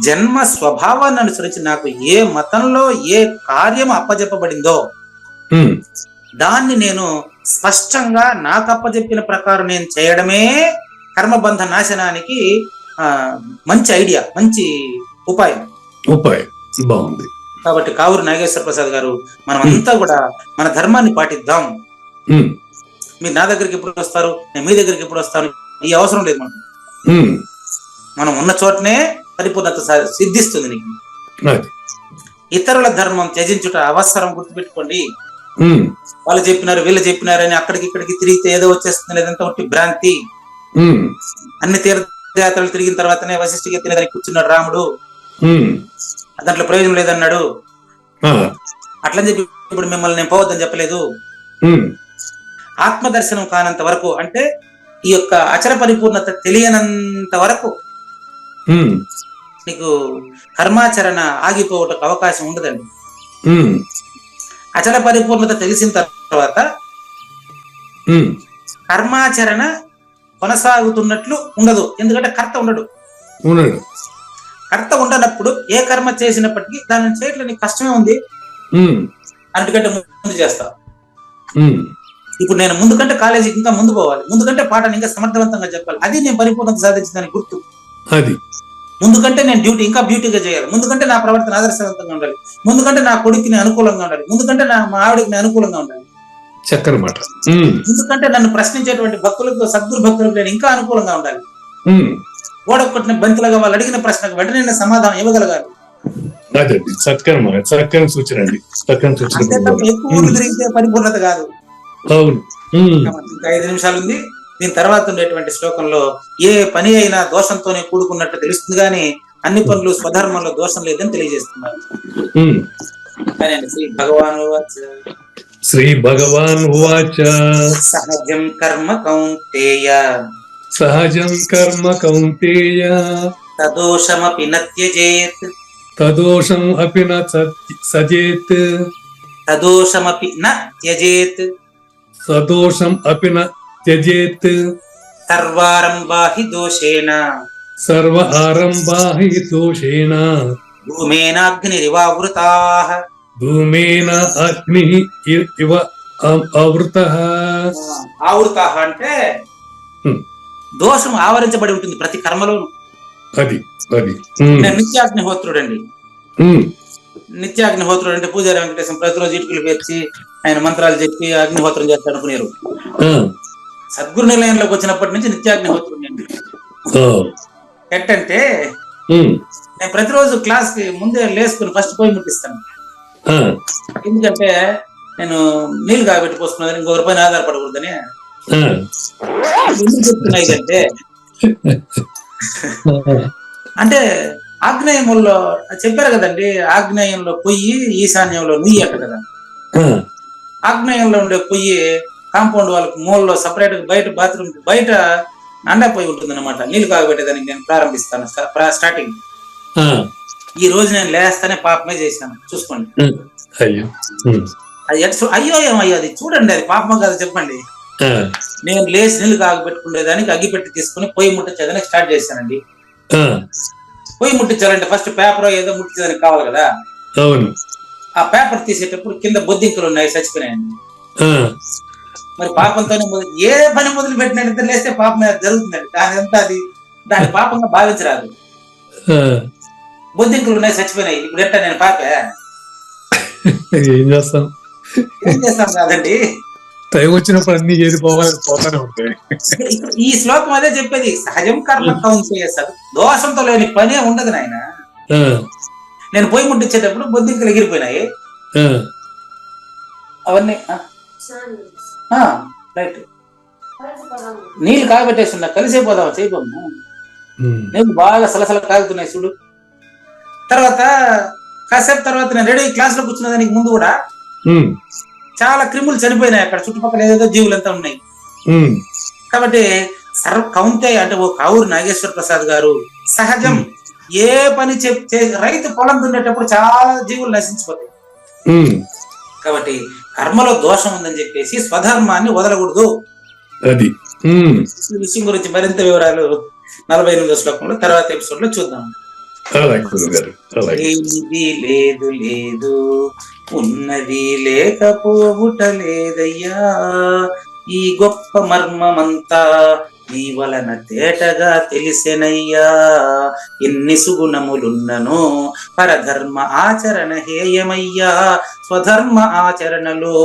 జన్మ స్వభావాన్ని అనుసరించి నాకు ఏ మతంలో ఏ కార్యం అప్పజెప్పబడిందో దాన్ని నేను స్పష్టంగా నాకు అప్పజెప్పిన ప్రకారం నేను చేయడమే కర్మబంధ నాశనానికి మంచి ఐడియా, మంచి ఉపాయం. బాగుంది. కాబట్టి కావూరు నాగేశ్వర ప్రసాద్ గారు, మనం అంతా కూడా మన ధర్మాన్ని పాటిద్దాం. మీరు నా దగ్గరికి ఎప్పుడు వస్తారు, నేను మీ దగ్గరికి ఎప్పుడు వస్తాను, ఈ అవసరం లేదు. మనం ఉన్న చోటనే పరిపూర్ణత సిద్ధిస్తుంది నీకు. ఇతరుల ధర్మం త్యజించుట అవసరం, గుర్తుపెట్టుకోండి. వాళ్ళు చెప్పినారు వీళ్ళు చెప్పినారని అక్కడికి ఇక్కడికి తిరిగితే ఏదో వచ్చేస్తుంది, లేదంతా ఒకటి భ్రాంతి. అన్ని తీర్థయాత్రలు తిరిగిన తర్వాతనే వశిష్ఠికి తినదని కూర్చున్నాడు రాముడు, దాంట్లో ప్రయోజనం లేదన్నాడు. అట్లని చెప్పి ఇప్పుడు మిమ్మల్ని నేను పోవద్దని చెప్పలేదు. ఆత్మదర్శనం కానంత వరకు, అంటే ఈ యొక్క అచర పరిపూర్ణత తెలియనంత వరకు నీకు కర్మాచరణ ఆగిపోవటకు అవకాశం ఉండదండి. అచల పరిపూర్ణత తెలిసిన తర్వాత కర్మాచరణ కొనసాగుతున్నట్లు ఉండదు. ఎందుకంటే కర్త ఉండడు. కర్త ఉండనప్పుడు ఏ కర్మ చేసినప్పటికీ దానిని చేయట్లేదు, నీకు కష్టమే ఉంది, అన్నిటికంటే ముందు చేస్తా. ఇప్పుడు నేను ముందు కంటే కాలేజీకి ఇంకా ముందు పోవాలి, ముందు కంటే పాఠాన్ని ఇంకా సమర్థవంతంగా చెప్పాలి, అది నేను పరిపూర్ణత సాధించడానికి గుర్తు. ముందుకంటే నేను డ్యూటీ ఇంకా బ్యూటీగా చేయాలి, ముందుకంటే నా ప్రవర్తన ఆదర్శవంతంగా ఉండాలి, ముందుకంటే నా కొడుకుని అనుకూలంగా ఉండాలి, ముందుకంటే మా ఆవిడకి అనుకూలంగా ఉండాలి, చక్కని మాట. ఎందుకంటే నన్ను ప్రశ్నించేటువంటి భక్తులకు, సద్గురు భక్తులకు నేను ఇంకా అనుకూలంగా ఉండాలి. ఓడొక్కటిన బంతులుగా వాళ్ళు అడిగిన ప్రశ్నకు వెంటనే నేను సమాధానం ఇవ్వగలగాలి. చక్కని సూచన అండి. ఎక్కువ తిరిగితే పరిపూర్ణత కాదు. ఇంకా 5 నిమిషాలు ఉంది. దీని తర్వాత ఉండేటువంటి శ్లోకంలో ఏ పని అయినా దోషంతోనే కూడుకున్నట్టు తెలుస్తుంది, కానీ అన్ని పనులు స్వధర్మంలో దోషం లేదని తెలియజేస్తున్నారు. శ్రీ భగవాను శ్రీ భగవాన్ ఉవాచ సహజం కర్మ కౌంతేయ సహజం కర్మ కౌంతేయ తదోషమపి న త్యజేత్ తదోషం అపి న సజేత్ తదోషమపి న త్యజేత్ సదోషం అపి న త్యజేత్ సర్వారంభా హి దోషేణ సర్వ ఆరంభా హి దోషేణ ధూమేనాగ్నిరివావృతాః ధూమేన అగ్ని ఇవ ఆవృతః. ఆవృతాః అంటే దోషం ఆవరించబడి ఉంటుంది ప్రతి కర్మలోను. అది అది నిత్యాగ్నిహోత్రుడు అండి. నిత్యాగ్నిహోత్రుడు అంటే పూజారి వెంకటేశ్వర ప్రతిరోజు ఇటుకలు పేర్చి ఆయన మంత్రాలు చెప్పి అగ్నిహోత్రం చేస్తాడు అనుకునేరు. సద్గురు నిలయంలోకి వచ్చినప్పటి నుంచి నిత్యాగ్నిహోత్రుడు అండి. ఎట్టంటే నేను ప్రతిరోజు క్లాస్ కి ముందే లేసుకుని ఫస్ట్ పోయి ముట్టిస్తాను. ఎందుకంటే నేను నీళ్లు కాబెట్టి పోసుకున్నదని ఇంకొక రూపాయలు ఆధారపడకూడదని. ఎందుకు చెప్తున్నాయి అంటే అంటే ఆగ్నేయముల్లో చెప్పారు కదండి, ఆగ్నేయంలో పొయ్యి ఈశాన్యంలో నుయ్యి అంట కదా. ఆగ్నేయంలో ఉండే పొయ్యి కాంపౌండ్ వాళ్ళకి మూలలో సపరేట్ బయట బాత్రూమ్ బయట అండా పొయ్యి ఉంటుంది అనమాట. నీళ్లు కాగబెట్టేదానికి నేను ప్రారంభిస్తాను స్టార్టింగ్. ఈ రోజు నేను లేస్తానే పాపమే చేశాను, చూసుకోండి. అది అయ్యో ఏమయ్యో అది చూడండి, అది పాపం కాదు చెప్పండి. నేను లేచి నీళ్లు కాగబెట్టుకునేదానికి అగ్గిపెట్టి తీసుకుని పొయ్యి ముట్టించేదానికి స్టార్ట్ చేశానండి. పొయ్యి ముట్టించాలంటే ఫస్ట్ పేపర్ ఏదో ముట్టించేదానికి కావాలి కదా. ఆ పేపర్ తీసేటప్పుడు కింద బొద్దింకలు ఉన్నాయి, చచ్చిపోయినాయండి. మరి పాపంతోనే ఏ పని మొదలు పెట్టినట్టు లేస్తే పాపం జరుగుతుందండి. దాని పాపంగా భావించరాదు. బొద్దింకలు ఉన్నాయి, చచ్చిపోయినాయి. ఇప్పుడు ఎట్టా నేను పాపే ఏం చేస్తాం కాదండి. టైం వచ్చినప్పుడు అన్ని ఏది పోవాలని పోతానే ఉంటాయి. ఈ శ్లోకం అదే చెప్పేది, సహజం కర్మ కౌంతేయ దోషంతో లేని పనే ఉండదు నాయన. నేను పొయ్యి ముట్టించేటప్పుడు బొద్దింకలు ఎగిరిపోయినాయి అవన్నీ. రైట్, నీళ్ళు కాగబెట్టేస్తున్నా, కలిసిపోదాం చేయబోము. నీళ్ళు బాగా సలసల కాగుతున్నాయి చూడు. తర్వాత కాసేపు తర్వాత నేను రెడీ క్లాస్ లో కూర్చున్న దానికి ముందు కూడా చాలా క్రిములు చనిపోయినాయి అక్కడ చుట్టుపక్కల, ఏదేదో జీవులంతా ఉన్నాయి. కాబట్టి కౌంతేయ అంటే ఓ కావూరు నాగేశ్వర ప్రసాద్ గారు, సహజం ఏ పని రైతు పొలం దున్నేటప్పుడు చాలా జీవులు నశించిపోతాయి. కాబట్టి కర్మలో దోషం ఉందని చెప్పేసి స్వధర్మాన్ని వదలకూడదు. అది ఈ విషయం గురించి మరింత వివరాలు 48వ శ్లోకంలో తర్వాత ఎపిసోడ్ లో చూద్దాం. ఏది లేదు లేదు ఉన్నది లేకపోవుట లేదయ్యా, ఈ గొప్ప మర్మమంతా నీ వలన తేటగా తెలిసెనయ్యా. ఎన్ని సుగుణములున్నను పరధర్మ ఆచరణ హేయమయ్యా, స్వధర్మ ఆచరణలో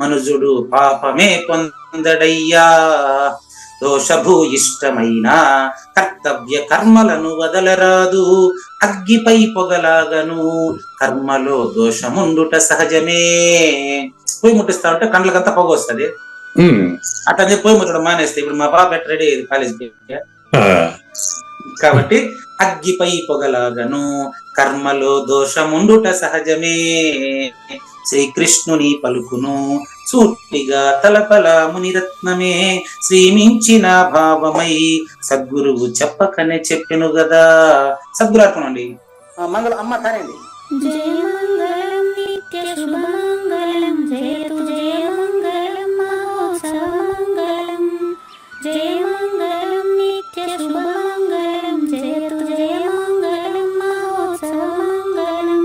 మనుజుడు పాపమే పొందడయ్యా. దోషభూయిష్టమైన కర్తవ్య కర్మలను వదలరాదు, అగ్గిపై పొగలాగను కర్మలో దోషముండుట సహజమే. పొయ్యి ముట్టిస్తా ఉంటే కండ్లకంతా పొగ వస్తుంది. అట్లా పొయ్యి ముట్టడం మానేస్తే ఇప్పుడు మా పాప ఎట్ రెడీ అయ్యేది కాలేజీకి. కాబట్టి అగ్గిపై పొగలాగను కర్మలో దోషముండుట సహజమే. శ్రీకృష్ణుని పలుకును సూటిగా తలపల మునిరత్నమే, శ్రీమించిన భావమై సద్గురువు చెప్పకనే చెప్పెను గదా. సద్గురు అర్పణ అండి. మంగళం అమ్మ కానండి. జయ మంగళం నిత్య శుభమంగళం, జయతు జయ మంగళం మహోత్సవ మంగళం. జయ మంగళం నిత్య శుభమంగళం, జయతు జయ మంగళం మహోత్సవ మంగళం.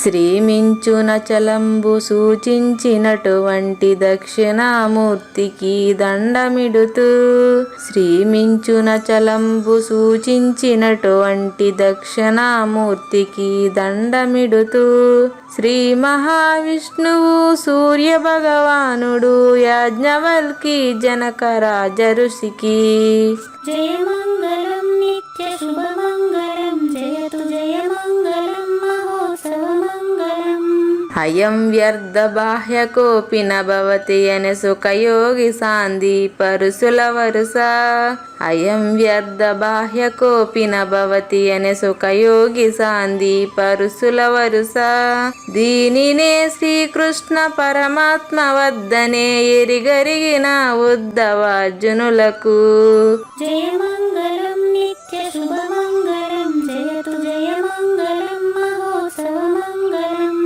శ్రీమించున చలంబు సూచించినటువంటి దక్షిణామూర్తికి దండమిడుతూ, శ్రీమించున చలంబు సూచించినటువంటి దక్షిణామూర్తికి దండమిడుతూ, శ్రీ మహావిష్ణువు సూర్య భగవానుడు యాజ్ఞవల్కి జనక రాజ ఋషికి. జయ మంగళం నిత్య శుభమంగళం, జయతు జయ మంగళం మహోత్సవ మంగళం. అయం వ్యర్థ బాహ్యకోపి నభవతి అనే సుఖయోగి సాంది పరుసుల వరుస. అయం వ్యర్థ బాహ్యకోపి నభవతి అనే సుఖయోగి సాంది పరుసుల వరుస. దీనినే శ్రీకృష్ణ పరమాత్మ వద్దనే ఎరిగరిగిన ఉద్ధవార్జునులకు. జయమంగళం నిత్య శుభమంగళం జయతు జయమంగళం మహోత్సవమంగళం.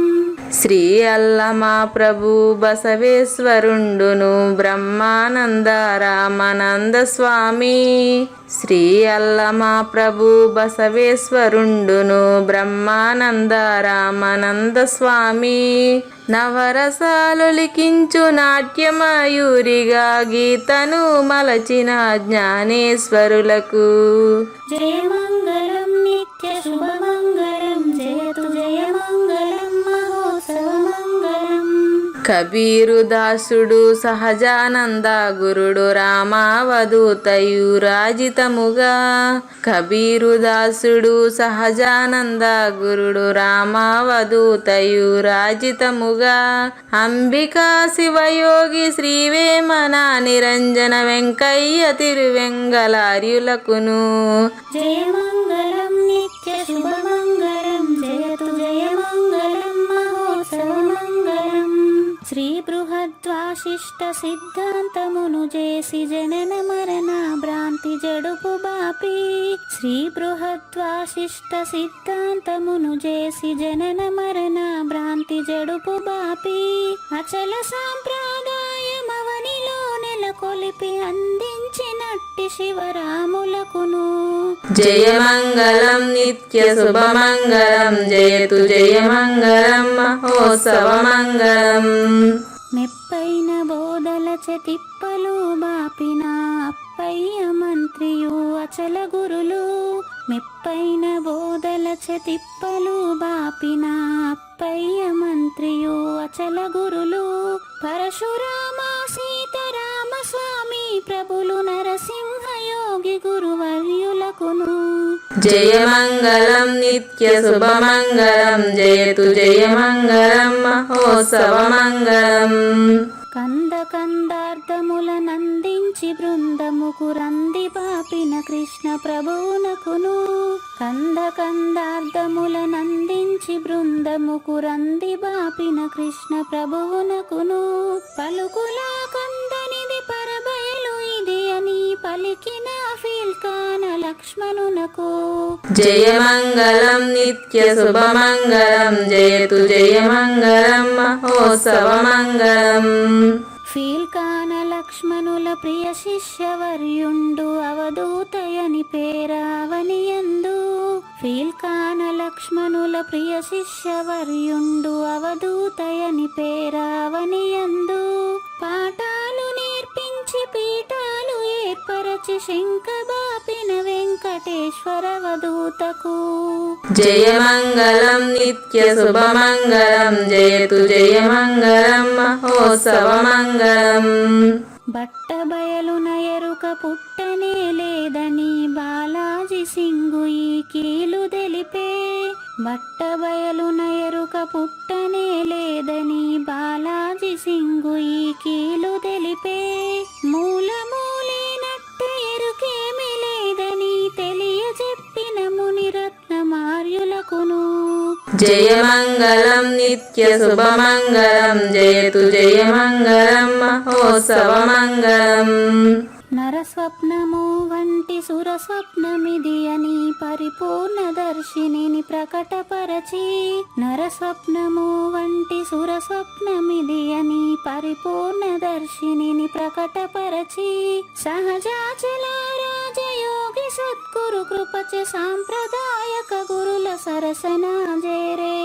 శ్రీ అల్లమా ప్రభు బసవేశ్వరుండును బ్రహ్మానంద రామానంద స్వామి. శ్రీ అల్లమా ప్రభు బసవేశ్వరుండును బ్రహ్మానంద రామానంద స్వామి. నవరసాలు లిఖించు నాట్యమయూరిగా గీతను మలచిన జ్ఞానేశ్వరులకు. జయమంగళం నిత్య శుభమంగళం జయతు జయమంగళం మహోత్సవమంగళం. కబీరు దాసుడు సహజానంద గురుడు రామావధూతయు రాజితముగా. కబీరు దాసుడు సహజానంద గురుడు రామావధూతయు రాజితముగా. అంబికా శివయోగి శ్రీవేమన నిరంజన వెంకయ్య తిరువెంగళార్యులకును. జయమంగళం నిత్య శుభమంగళం జయతు జయమంగళం మహోత్సవమంగళం. శ్రీ బృహద్వాశిష్ట సిద్ధాంతమును చేసి జనన మరణ భ్రాంతి జడుపు బాపి. శ్రీ బృహద్వాశిష్ట సిద్ధాంతమును చేసి జనన మరణ భ్రాంతి జడుపు బాపి. అచల సాంప్రదాయమవనిలో నెలకొలిపి అందించినట్టి శివరాములకును. జయమంగళం నిత్య శుభమంగళం జయతు జయమంగళం మహోత్సవమంగళం. మెప్పైన బోధల తిప్పలు బాపిన అప్పయ్య మంత్రియు అచల గురులు. మెప్పైన బోధల తిప్పలు బాపిన అప్పయ్య మంత్రియు అచల గురులు. పరశురామ సీతారామ స్వామి ప్రభులు నరసింహయోగి గురువర్యులకును. జయమంగళం నిత్య శుభమంగళం జయతు జయమంగళం మహోత్సవమంగళం. కంద కందార్థముల నందించి బృందముకు రంది పాపిన కృష్ణ ప్రభువునకును. కంద కందార్థముల నందించి బృందముకు రంది బాపిన కృష్ణ ప్రభువునకును. పలుకులా కందనిది పరబయలు ఇది అని పలికిన ఫీల్కాన లక్ష్మణునకు. జయమంగళం నిత్య శుభమంగళం జయతు జయమంగళం మహోత్సవమంగళం. ఫీల్కాన లక్ష్మణుల ప్రియ శిష్యవర్యుండు అవధూతయని పేరావనియందు. ఫీల్కాన లక్ష్మణుల ప్రియ శిష్యవర్యుండు అవధూతయని పేరావనియందు. పాఠాలు నేర్పించి పీఠాలు ఏర్పరచి శంఖబాపిన వెంకటేశ్వర అవధూతకు. జయమంగళం నిత్య శుభమంగళం జయతు జయమంగళం మహోత్సవమంగళం. బట్ట బయలున ఎరుక పుట్టనే లేదని బాలాజీ సింగు ఈ కీలు తెలిపే. బట్ట బయలున ఎరుక పుట్టనే లేదని బాలాజీ సింగు ఈ కీలు తెలిపే. మూలమూలేనట్టు ఎరుకేమి లేదని తెలియజెప్పిన మునిరత్నమార్యులకును. జయమంగళం నిత్య శుభమంగళం జయతు జయమంగళం మహోత్సవమంగళం. నరస్వప్నము వంటి సురస్వప్నమిది అని పరిపూర్ణ దర్శినిని ప్రకటపరచి. నరస్వప్నము వంటి సురస్వప్నమిది అని పరిపూర్ణ దర్శినిని ప్రకటపరచి. సహజాచల రాజయోగి సద్గురు కృపచ సాంప్రదాయక గురుల సరసన జేరే.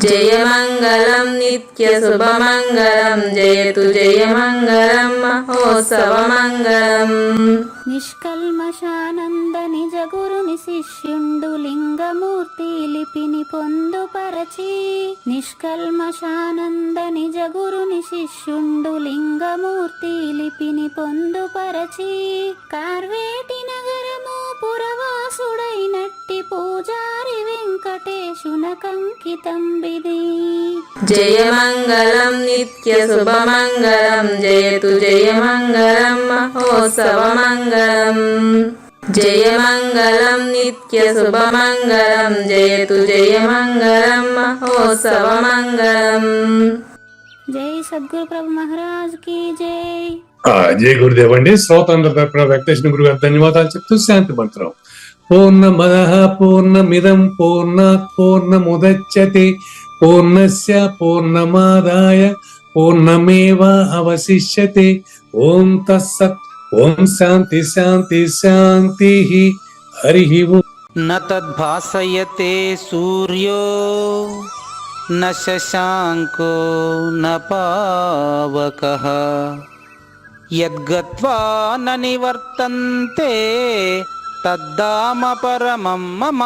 జయమంగళం నిత్య శుభమంగళం జయతు జయమంగళం మహోత్సవమంగళం. నిష్కల్మషానంద నిజ గురుని శిష్యుండు లింగమూర్తి లిపిని పొందుపరచి. నిష్కల్మషానంద నిజ గురుని శిష్యుండు లింగమూర్తి లిపిని పొందుపరచి. కార్వేటి నగరము పురవాస దాసుడైనట్టి పూజారి వెంకటేశునకంకితం విధి. జయమంగళం నిత్య శుభమంగళం జయతు జయమంగళం మహోత్సవమంగళం. జయమంగళం నిత్య శుభమంగళం జయతు జయమంగళం మహోత్సవమంగళం. జై సద్గురు ప్రభు మహారాజ్ కి జై. జై గురుదేవ్ అండి. శ్రోతండ్ర తరపున వెంకటేశ్వర గురు గారు ధన్యవాదాలు చెప్తూ శాంతి మంత్రం. పూర్ణమద పూర్ణమిదం పూర్ణాత్ పూర్ణముదచ్యతే పూర్ణస్య పూర్ణమాదాయ పూర్ణమేవ అవశిష్యతే. ఓం తత్సత్. ఓం శాంతి శాంతి శాంతి. హరి ఓం. న తద్భాసయతే సూర్యో న శశాంకో న పావకః యద్గత్వా న నివర్తంతే తద్ధామ పరమం మమ.